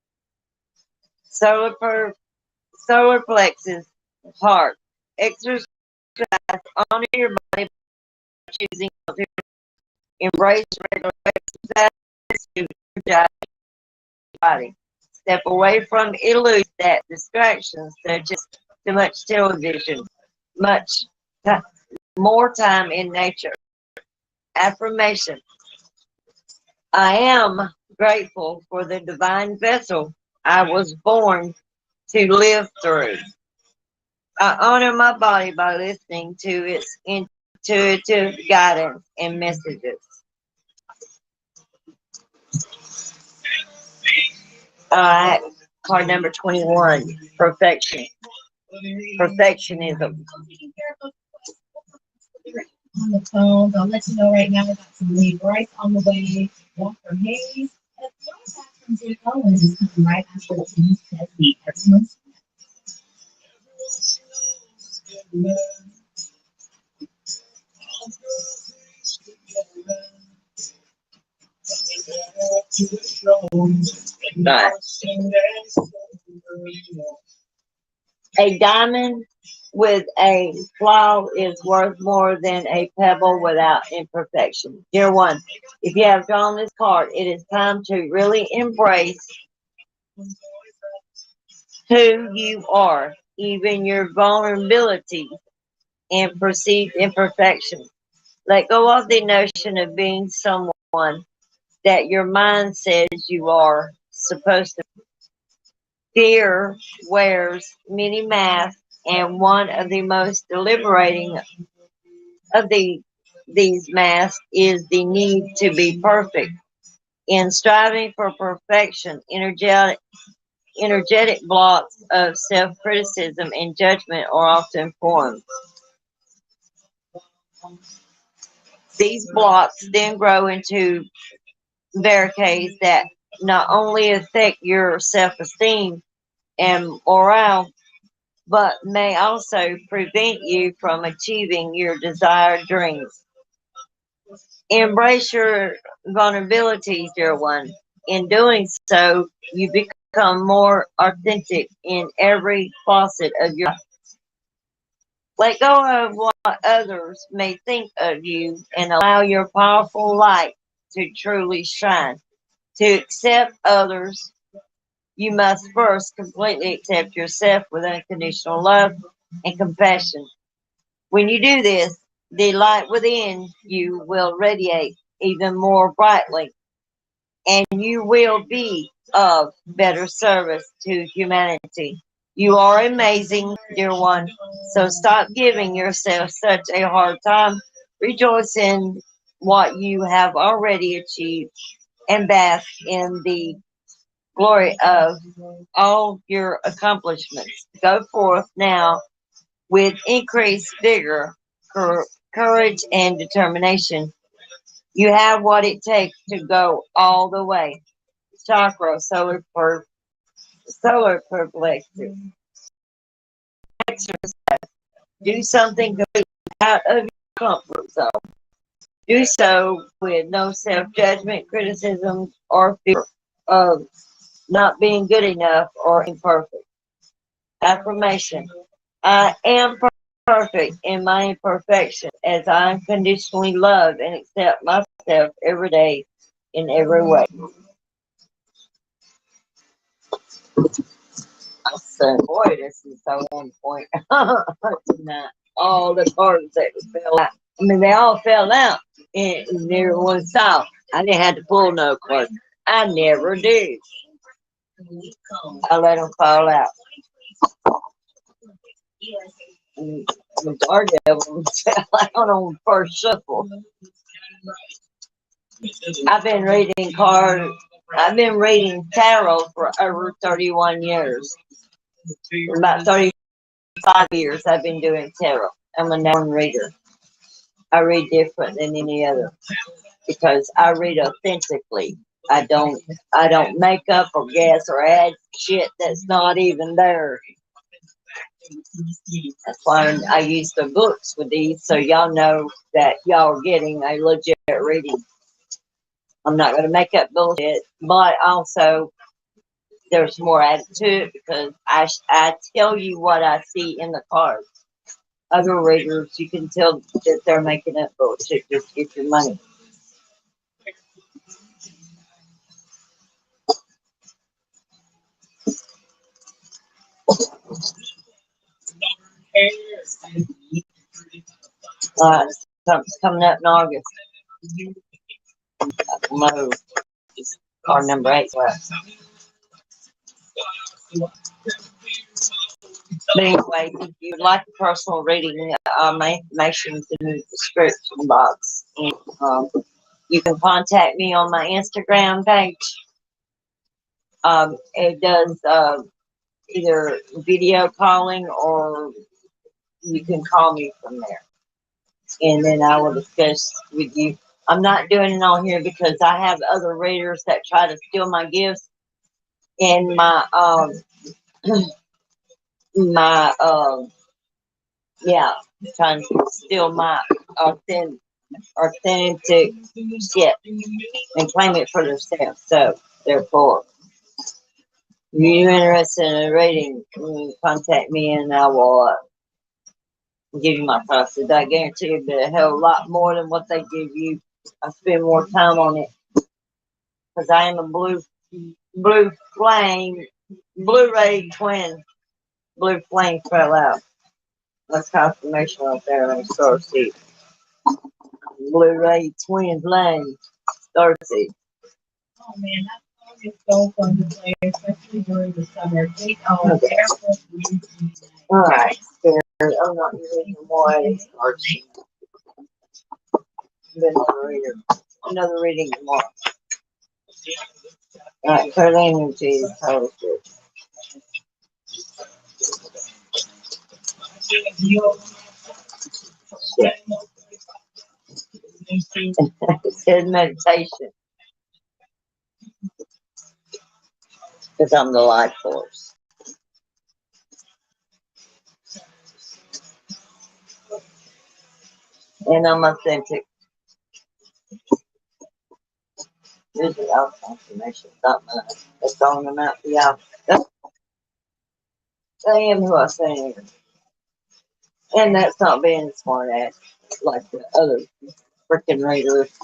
Speaker 1: solar, solar plexus, heart. Exercise, honor your body by choosing to embrace regular exercise to energize your body. Step away from illusions that distractions such as too much television, much more time in nature. Affirmation. I am grateful for the divine vessel I was born to live through. I honor my body by listening to its intuitive guidance and messages. Alright, Card number 21, perfection. Perfectionism.
Speaker 3: On the phone, I'll let you know right now we got some Lee Bryce on the way. Walker Hayes. And the back from Jake Owens is coming right after the team's technique. Everyone's
Speaker 1: Right. A diamond with a flaw is worth more than a pebble without imperfection. Dear one, if you have drawn this card, it is time to really embrace who you are, even your vulnerabilities and perceived imperfections. Let go of the notion of being someone that your mind says you are supposed to be. Fear wears many masks, and one of the most liberating of these masks is the need to be perfect. In striving for perfection, energetic blocks of self-criticism and judgment are often formed. These blocks then grow into barricades that not only affect your self-esteem and morale, but may also prevent you from achieving your desired dreams. Embrace your vulnerabilities, dear one. In doing so, you become more authentic in every facet of your life. Let go of what others may think of you and allow your powerful light to truly shine. To accept others, you must first completely accept yourself with unconditional love and compassion. When you do this, the light within you will radiate even more brightly, and you will be of better service to humanity. You are amazing, dear one, so stop giving yourself such a hard time. Rejoice in what you have already achieved and bask in the glory of all your accomplishments. Go forth now with increased vigor, courage, and determination. You have what it takes to go all the way. Chakra, solar perplexity. Do something completely out of your comfort zone. Do so with no self judgment, criticism, or fear of not being good enough or imperfect. Affirmation: I am perfect in my imperfection as I unconditionally love and accept myself every day in every way. I said, boy, this is so on point. Tonight. All the cards that fell out. I mean, they all fell out in their one style. I didn't have to pull no cards. I never do. I let them fall out. And the majority of them fell out on the first shuffle. I've been reading cards. I've been reading tarot for over 31 years. For about 35 years, I've been doing tarot. I'm a known reader. I read different than any other because I read authentically. I don't make up or guess or add shit that's not even there. That's why I use the books with these so y'all know that y'all are getting a legit reading. I'm not going to make up bullshit, but also there's more added to it because I tell you what I see in the cards. Other readers, you can tell that they're making up bullshit just to get your money. Something's coming up in August. No, or number 8 left. But anyway, if you'd like a personal reading, my information's in the description box. And, you can contact me on my Instagram page. It does either video calling or you can call me from there, and then I will discuss with you. I'm not doing it on here because I have other readers that try to steal my gifts and my yeah, trying to steal my authentic shit and claim it for themselves. So therefore, if you're interested in a rating, contact me and I will give you my prices. I guarantee you that a hell of a lot more than what they give you. I spend more time on it because I am a blue flame, Blu-ray twin. Blue flame fell out. That's confirmation right there on Starseed. Blu-ray twin flame, Starseed.
Speaker 3: Oh man, that song is so fun to play, especially during the summer. Take all careful.
Speaker 1: All right, Spirit. I'm not using more Starseed. Another reading tomorrow. All right, her energy is posted. It says meditation because I'm the life force. And I'm authentic. This is our confirmation, not mine. That's on them out for y'all. I am who I say I am. And that's not being a smart ass like the other freaking readers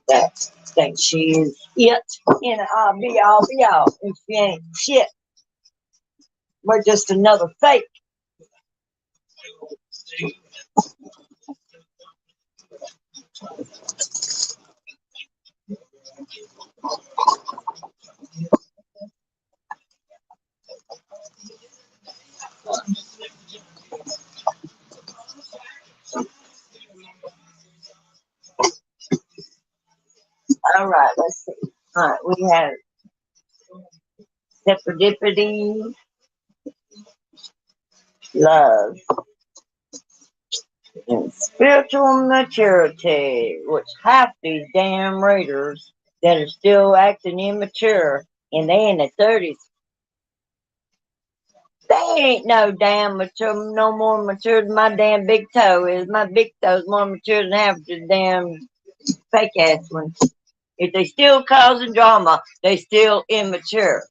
Speaker 1: that think she is it. And I'll be all. And she ain't shit. We're just another fake. All right, let's see. All right, we have separate love, and spiritual maturity, which half these damn readers that are still acting immature and they in their 30s, they ain't no damn mature, no more mature than my damn big toe is. My big toe's more mature than half the damn fake ass ones. If they still causing drama, they still immature.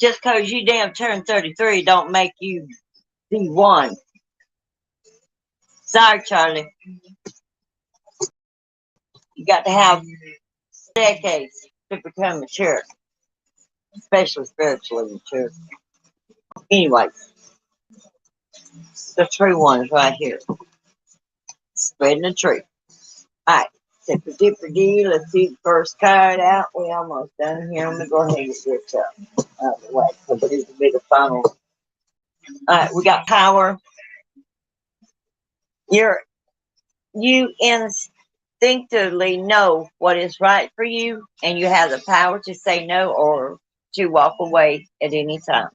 Speaker 1: Just cause you damn turn 33 don't make you be one. Sorry, Charlie. You got to have decades to become mature, especially spiritually mature. Anyway, the true one is right here. Spreading the truth. Alright, Seperation. Let's see the first card out. We almost done here. I'm gonna go ahead and get this out of the way because this will be the final. Alright, we got power. You instinctively know what is right for you, and you have the power to say no or to walk away at any time.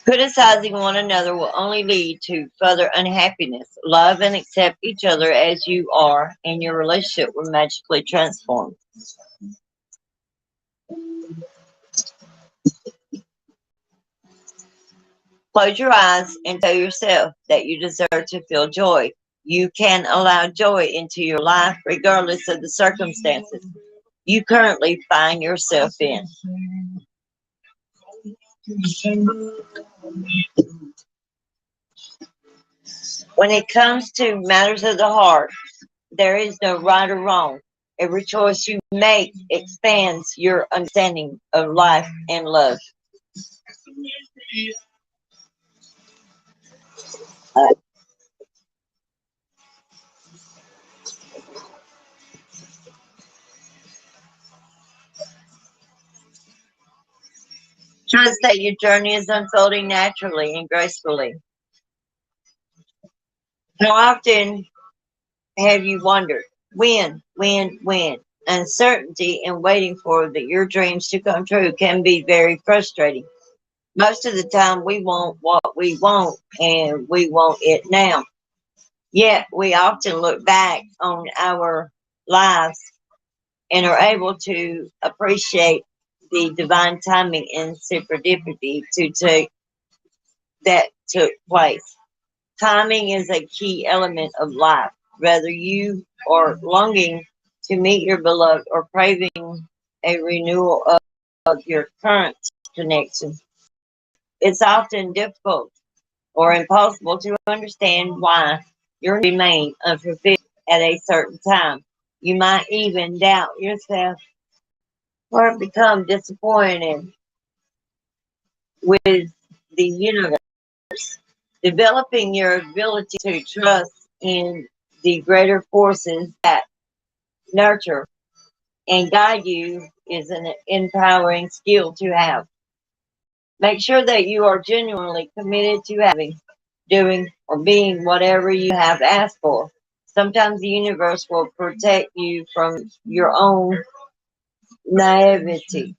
Speaker 1: Criticizing one another will only lead to further unhappiness. Love and accept each other as you are, and your relationship will magically transform. Close your eyes and tell yourself that you deserve to feel joy. You can allow joy into your life regardless of the circumstances you currently find yourself in. When it comes to matters of the heart, there is no right or wrong. Every choice you make expands your understanding of life and love. Trust that your journey is unfolding naturally and gracefully. How often Have you wondered when? Uncertainty and waiting for your dreams to come true can be very frustrating. Most of the time, we want what we want, and we want it now. Yet, we often look back on our lives and are able to appreciate the divine timing and serendipity that took place. Timing is a key element of life. Whether you are longing to meet your beloved or craving a renewal of your current connection, it's often difficult or impossible to understand why your needs remain unfulfilled at a certain time. You might even doubt yourself or become disappointed with the universe. Developing your ability to trust in the greater forces that nurture and guide you is an empowering skill to have. Make sure that you are genuinely committed to having, doing, or being whatever you have asked for. Sometimes the universe will protect you from your own naivety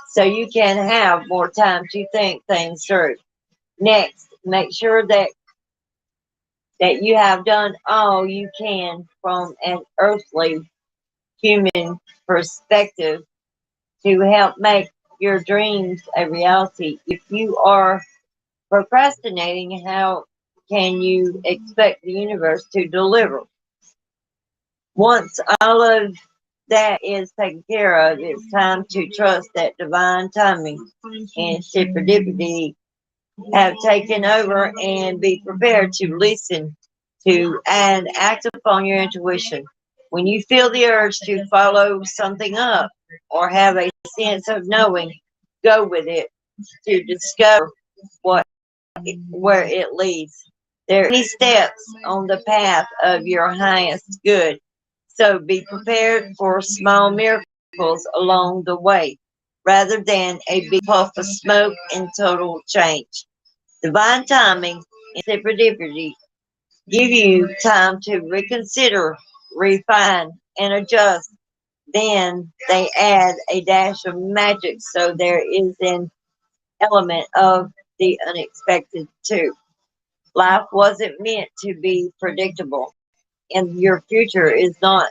Speaker 1: so you can have more time to think things through. Next, make sure that you have done all you can from an earthly human perspective to help make your dreams a reality. If you are procrastinating, how can you expect the universe to deliver? Once all of that is taken care of, it's time to trust that divine timing and synchronicity have taken over and be prepared to listen to and act upon your intuition. When you feel the urge to follow something up or have a sense of knowing, go with it to discover what where it leads. There are many steps on the path of your highest good, so be prepared for small miracles along the way rather than a big puff of smoke and total change. Divine timing and serendipity give you time to reconsider, refine, and adjust. Then they add a dash of magic so there is an element of the unexpected too. Life wasn't meant to be predictable, and your future is not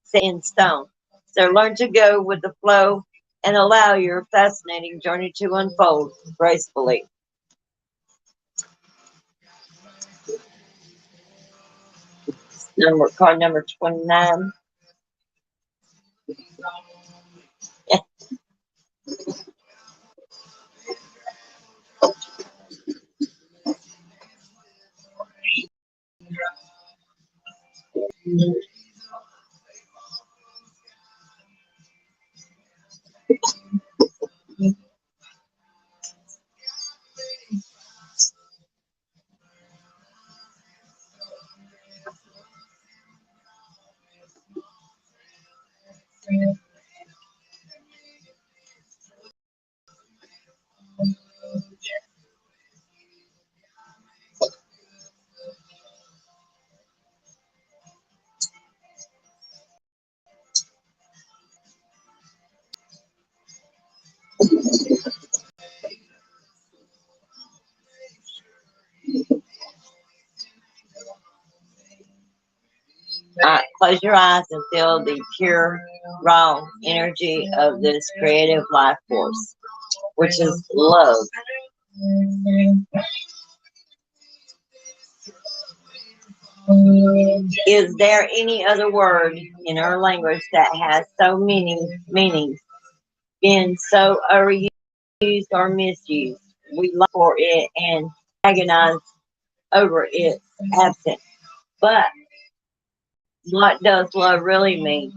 Speaker 1: set in stone. So learn to go with the flow and allow your fascinating journey to unfold gracefully. Card number 29. Close your eyes and feel the pure, raw energy of this creative life force, which is love. Is there any other word in our language that has so many meanings, been so overused or misused? We long for it and agonize over its absence. But what does love really mean?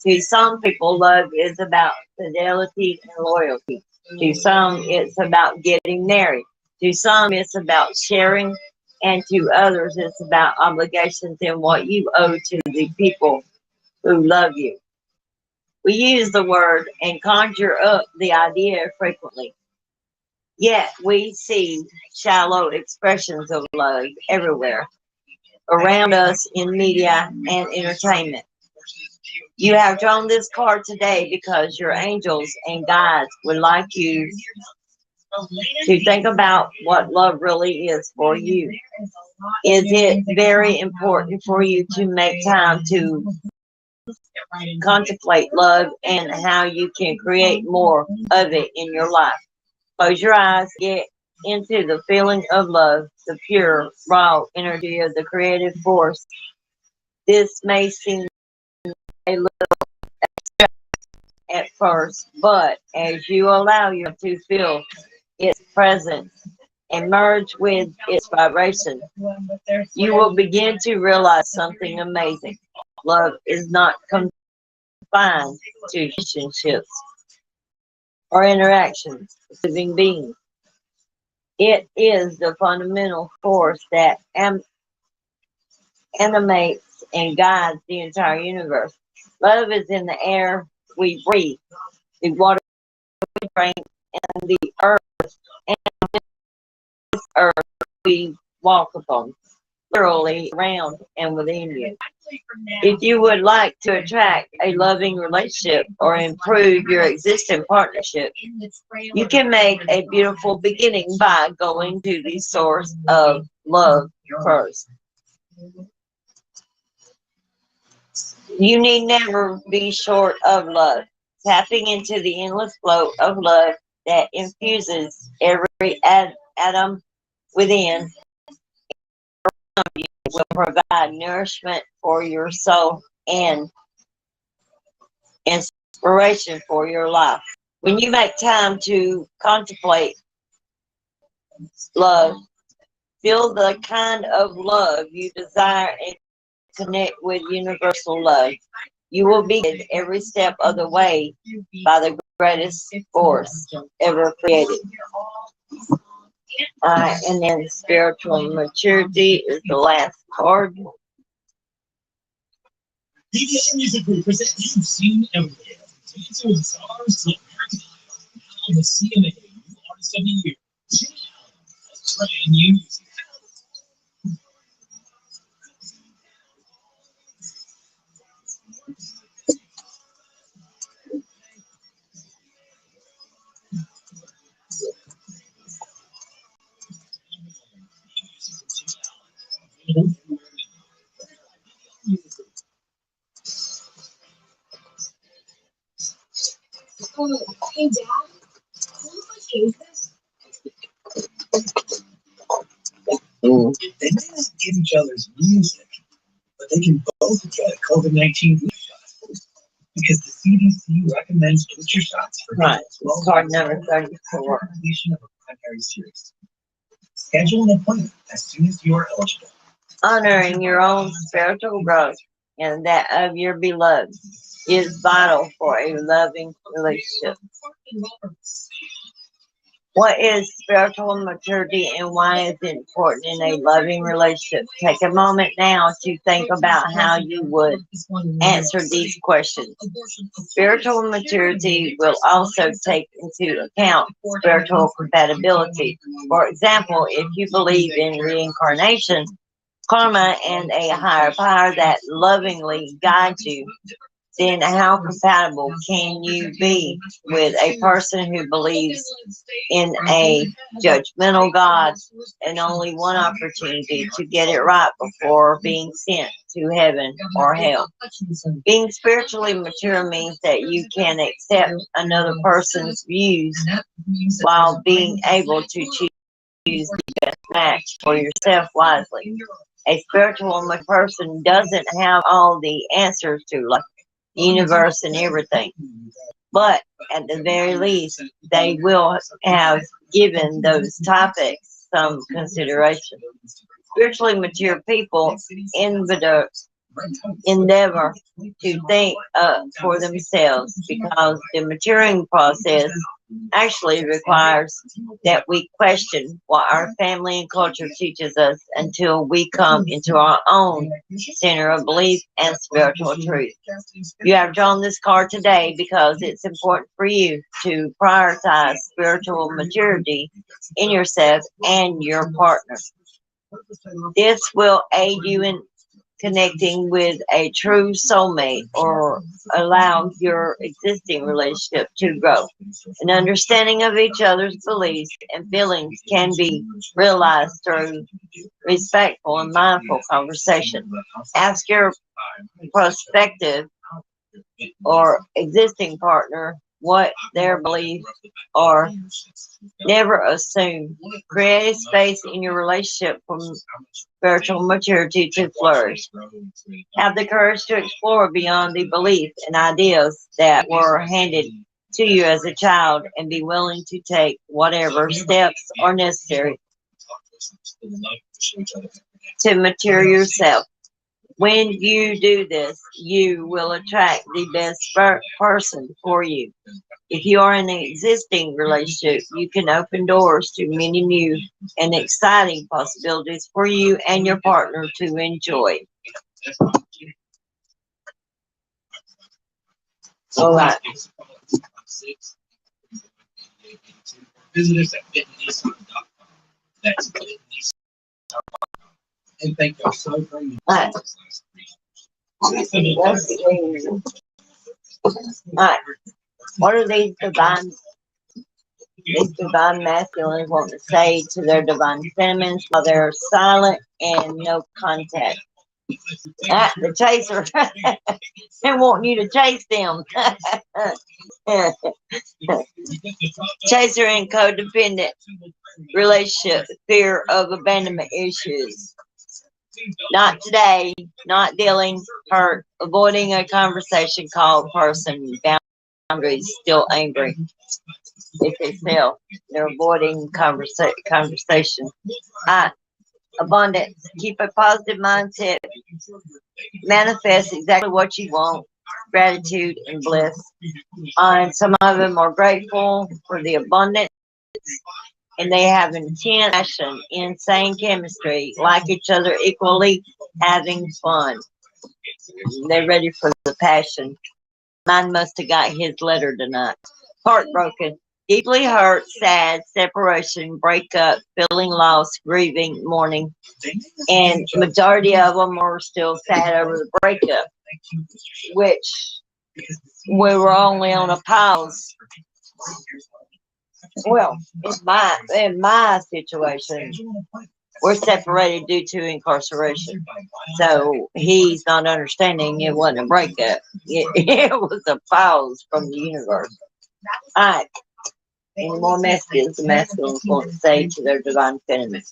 Speaker 1: To some people, love is about fidelity and loyalty. To some, it's about getting married. To some, it's about sharing. And to others, it's about obligations and what you owe to the people who love you. We use the word and conjure up the idea frequently. Yet we see shallow expressions of love everywhere. around us in media and entertainment. You have drawn this card today because your angels and guides would like you to think about what love really is for you. Is it very important for you to make time to contemplate love and how you can create more of it in your life? Close your eyes, get into the feeling of love, the pure, raw energy of the creative force. This may seem a little at first, but as you allow yourself to feel its presence and merge with its vibration, you will begin to realize something amazing. Love is not confined to relationships or interactions with living beings. It is the fundamental force that animates and guides the entire universe. Love is in the air we breathe, the water we drink, and the earth we walk upon, literally around and within you. If you would like to attract a loving relationship or improve your existing partnership, you can make a beautiful beginning by going to the source of love first. You need never be short of love. Tapping into the endless flow of love that infuses every atom within will provide nourishment for your soul and inspiration for your life. When you make time to contemplate love, feel the kind of love you desire and connect with universal love. You will be guided every step of the way by the greatest force ever created. And then spiritual maturity is the last card.
Speaker 2: PBS Music Group presents You've Seen Everything. Dancing with the Stars to American Idol. Now the CMA New Artist of the Year. Jimmy Allen has brand new music.
Speaker 3: Hey, Dad, how much is this?
Speaker 2: They may not get each other's music, but they can both get a COVID-19 booster shot because the CDC recommends booster shots for
Speaker 1: Right, card number 34.
Speaker 2: completion of a primary series. Schedule an appointment as soon as you are eligible.
Speaker 1: Honoring your own spiritual growth and that of your beloved is vital for a loving relationship. What is spiritual maturity and why is it important in a loving relationship? Take a moment now to think about how you would answer these questions. Spiritual maturity will also take into account spiritual compatibility. For example, if you believe in reincarnation, karma, and a higher power that lovingly guides you, then how compatible can you be with a person who believes in a judgmental God and only one opportunity to get it right before being sent to heaven or hell? Being spiritually mature means that you can accept another person's views while being able to choose the best match for yourself wisely. A spiritual person doesn't have all the answers to life, the universe, and everything. But at the very least, they will have given those topics some consideration. Spiritually mature people endeavor to think for themselves because the maturing process actually requires that we question what our family and culture teaches us until we come into our own center of belief and spiritual truth. You have drawn this card today because it's important for you to prioritize spiritual maturity in yourself and your partner. This will aid you in connecting with a true soulmate or allow your existing relationship to grow. An understanding of each other's beliefs and feelings can be realized through respectful and mindful conversation. Ask your prospective or existing partner what their beliefs are. Never assume. Create a space in your relationship for spiritual maturity to flourish. Have the courage to explore beyond the beliefs and ideas that were handed to you as a child and be willing to take whatever steps are necessary to mature yourself. When you do this, you will attract the best person for you. If you are in an existing relationship, you can open doors to many new and exciting possibilities for you and your partner to enjoy. All right.
Speaker 2: Visit us at fitnisson.com. That's fitnisson.com. And thank you so very much.
Speaker 1: All right. What are these divine masculines want to say to their divine feminines while they're silent and no contact? The chaser. They want you to chase them. Chaser and codependent relationship, fear of abandonment issues. Not today, not dealing, hurt, avoiding a conversation called person, boundaries, still angry. If they fail, they're avoiding conversation. Abundance, keep a positive mindset, manifest exactly what you want, gratitude and bliss. And some of them are grateful for the abundance and they have intense passion, insane chemistry, like each other equally, having fun. They're ready for the passion. Mine must have got his letter tonight. Heartbroken, deeply hurt, sad, separation, breakup, feeling lost, grieving, mourning. And majority of them are still sad over the breakup, which we were only on a pause. Well, in my situation, we're separated due to incarceration. So he's not understanding it wasn't a breakup. It was a pause from the universe. All right. Any more messages the masculines want to say to their divine feminine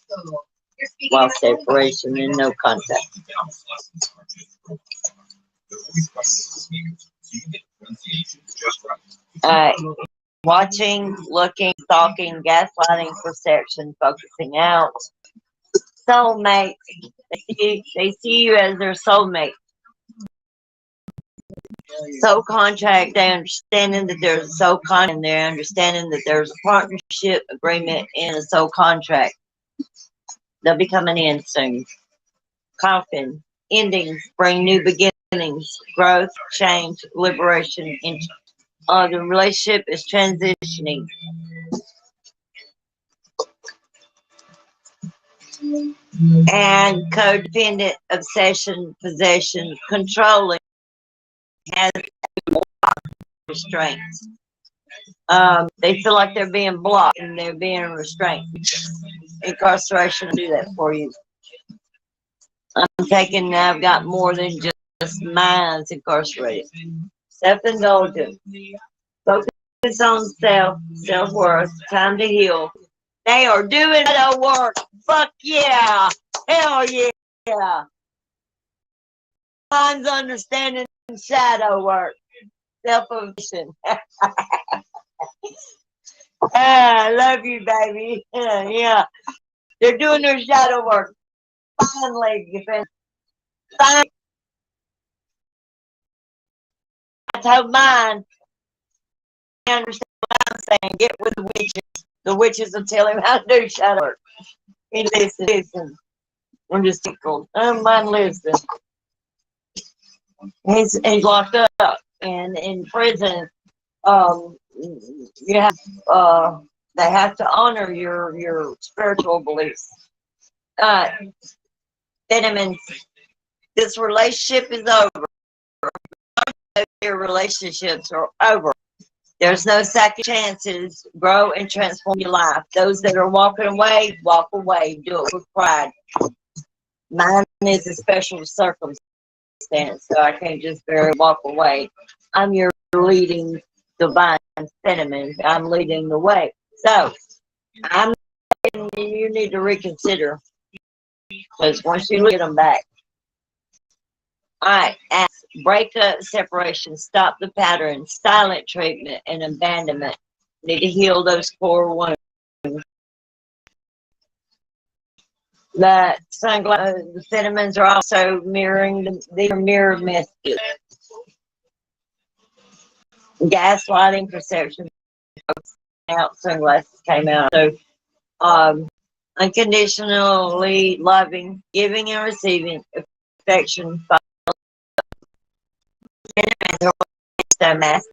Speaker 1: while separation and no contact? All right. Watching, looking, stalking, gaslighting, perception, focusing out. Soulmate. They see you as their soulmate. Soul contract, they understanding that there's a soul contract, and they're understanding that there's a partnership agreement and a soul contract. They'll be coming in soon. Coffin, endings, bring new beginnings, growth, change, liberation. The relationship is transitioning. And codependent, obsession, possession, controlling, has restraints. They feel like they're being blocked and they're being restrained. Incarceration will do that for you. I've got more than just minds incarcerated. Self-indulgence. Focus on self-worth, time to heal. They are doing the work. Fuck yeah. Hell yeah. Mind's understanding shadow work. Self-awakening. I love you, baby. Yeah. They're doing their shadow work. Finally, finally. I told mine. I understand what I'm saying. Get with the witches. The witches will tell him how to do shadow work. He listens. I'm just tickled. I don't mind listening. He's locked up and in prison. You have they have to honor your spiritual beliefs. Uh, Cinnamon, this relationship is over. Your relationships are over. There's no second chances. Grow and transform your life. Those that are walking away, walk away. Do it with pride. Mine is a special circumstance, so I can't just barely walk away. I'm your leading divine cinnamon. I'm leading the way. So you need to reconsider, because once you get them back. All right, ask, break up, separation, stop the pattern, silent treatment, and abandonment. Need to heal those core wounds. The cinnamons are also mirroring, these are mirror messages. Gaslighting, perception, out, sunglasses came out. So, unconditionally loving, giving and receiving, affection, so mask.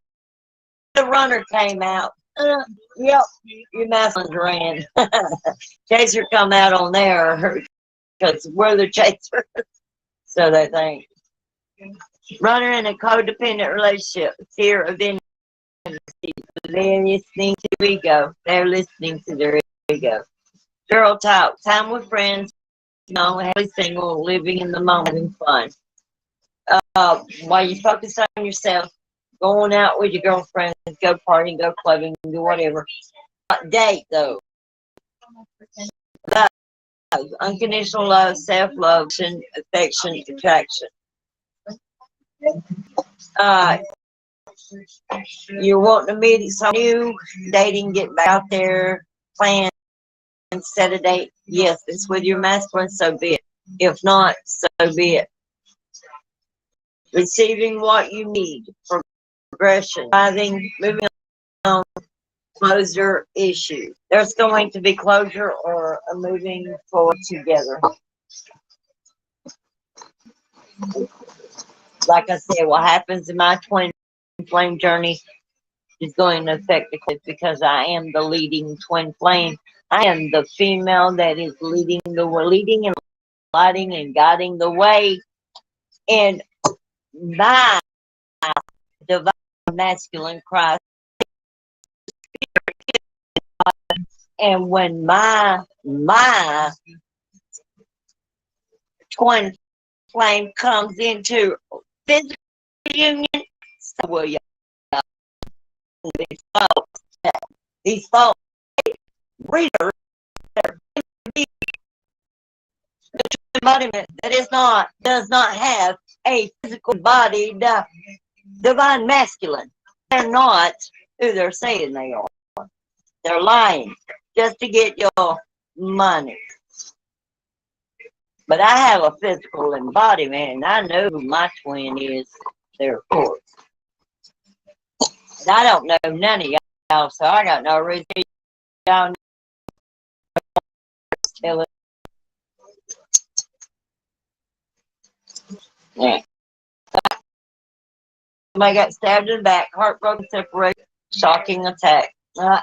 Speaker 1: The runner came out. Yep, your masculine ran. Chaser come out on there because we're the chaser. So they think. Runner in a codependent relationship, fear of intimacy. They're listening to ego. They're listening to their ego. Girl talk, time with friends, happily single, living in the moment and fun. While you focus on yourself, going out with your girlfriends, go partying, go clubbing, do whatever. Not date though. Love, unconditional love, self-love, affection, attraction. You're wanting to meet someone new, dating, get back out there, plan, set a date. Yes, it's with your masculine, so be it. If not, so be it. Receiving what you need, progression, moving on, closure issue. There's going to be closure or a moving forward together. Like I said, what happens in my twin flame journey is going to affect the kids because I am the leading twin flame. I am the female that is leading and lighting and guiding the way. And my divine masculine Christ. And when my twin flame comes into physical union, so will you. These folks, readers, the embodiment that does not have a physical bodied divine masculine. They're not who they're saying they are. They're lying just to get your money. But I have a physical embodiment, and I know who my twin is, there, of course. And I don't know none of y'all, so I got no reason y'all tell it. Yeah. Somebody got stabbed in the back, heartbroken, separation, shocking attack. The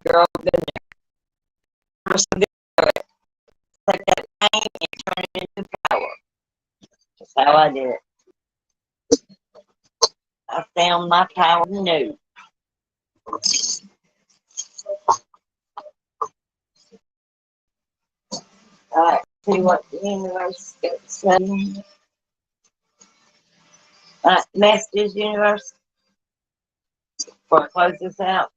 Speaker 1: girl been there. Take that pain and turn it into power. That's how I did it. I found my power new. Alright, see what the universe gets saying. Alright, messages, universe. Before I close this out.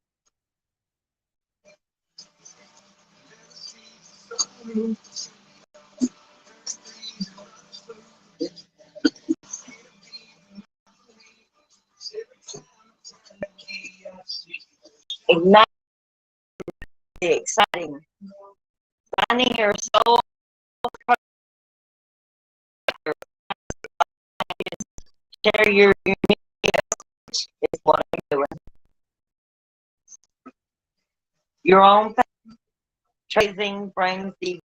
Speaker 1: Ignite the exciting. Finding your soul. Share your unique is what I'm doing. Your own tracing brings the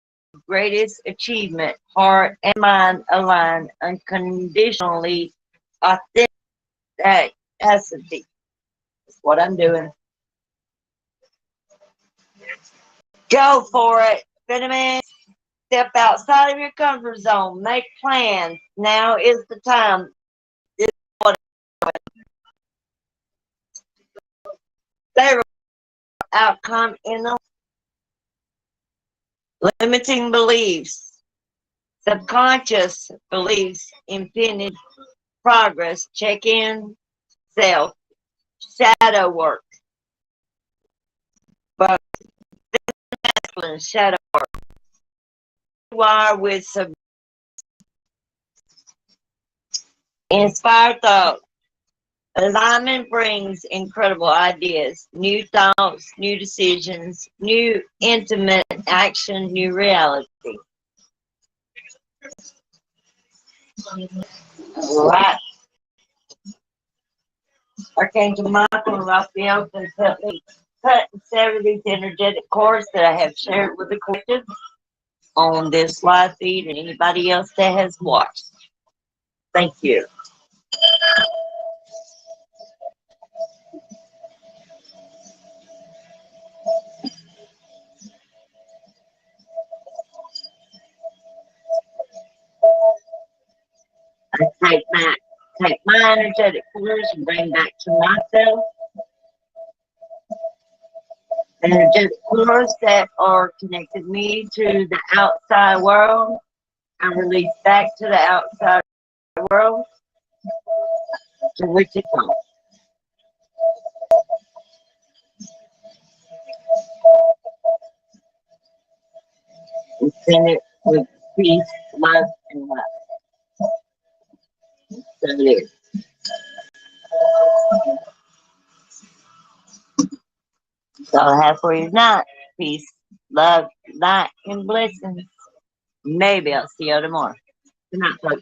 Speaker 1: greatest achievement. Heart and mind align unconditionally. Authenticity. That's what I'm doing. Go for it. experiment. Step outside of your comfort zone. Make plans. Now is the time. This is what favorable outcome in the limiting beliefs. Subconscious beliefs impeding progress. Check in self. Shadow work. But shadow work. Wire with some inspired thought. Alignment brings incredible ideas, new thoughts, new decisions, new intimate action, new reality. Right. Archangel Michael and Raphael can help me cut and sever these energetic cords that I have shared with the collective on this live feed and anybody else that has watched. Thank you. I take my energetic cords and bring back to myself energetic cords that are connected me to the outside world. I release back to the outside world to which it comes. And send it with peace, love, and love. So it is. That's all I have for you tonight. Peace, love, light, and blessings. Maybe I'll see you tomorrow. Good night, folks.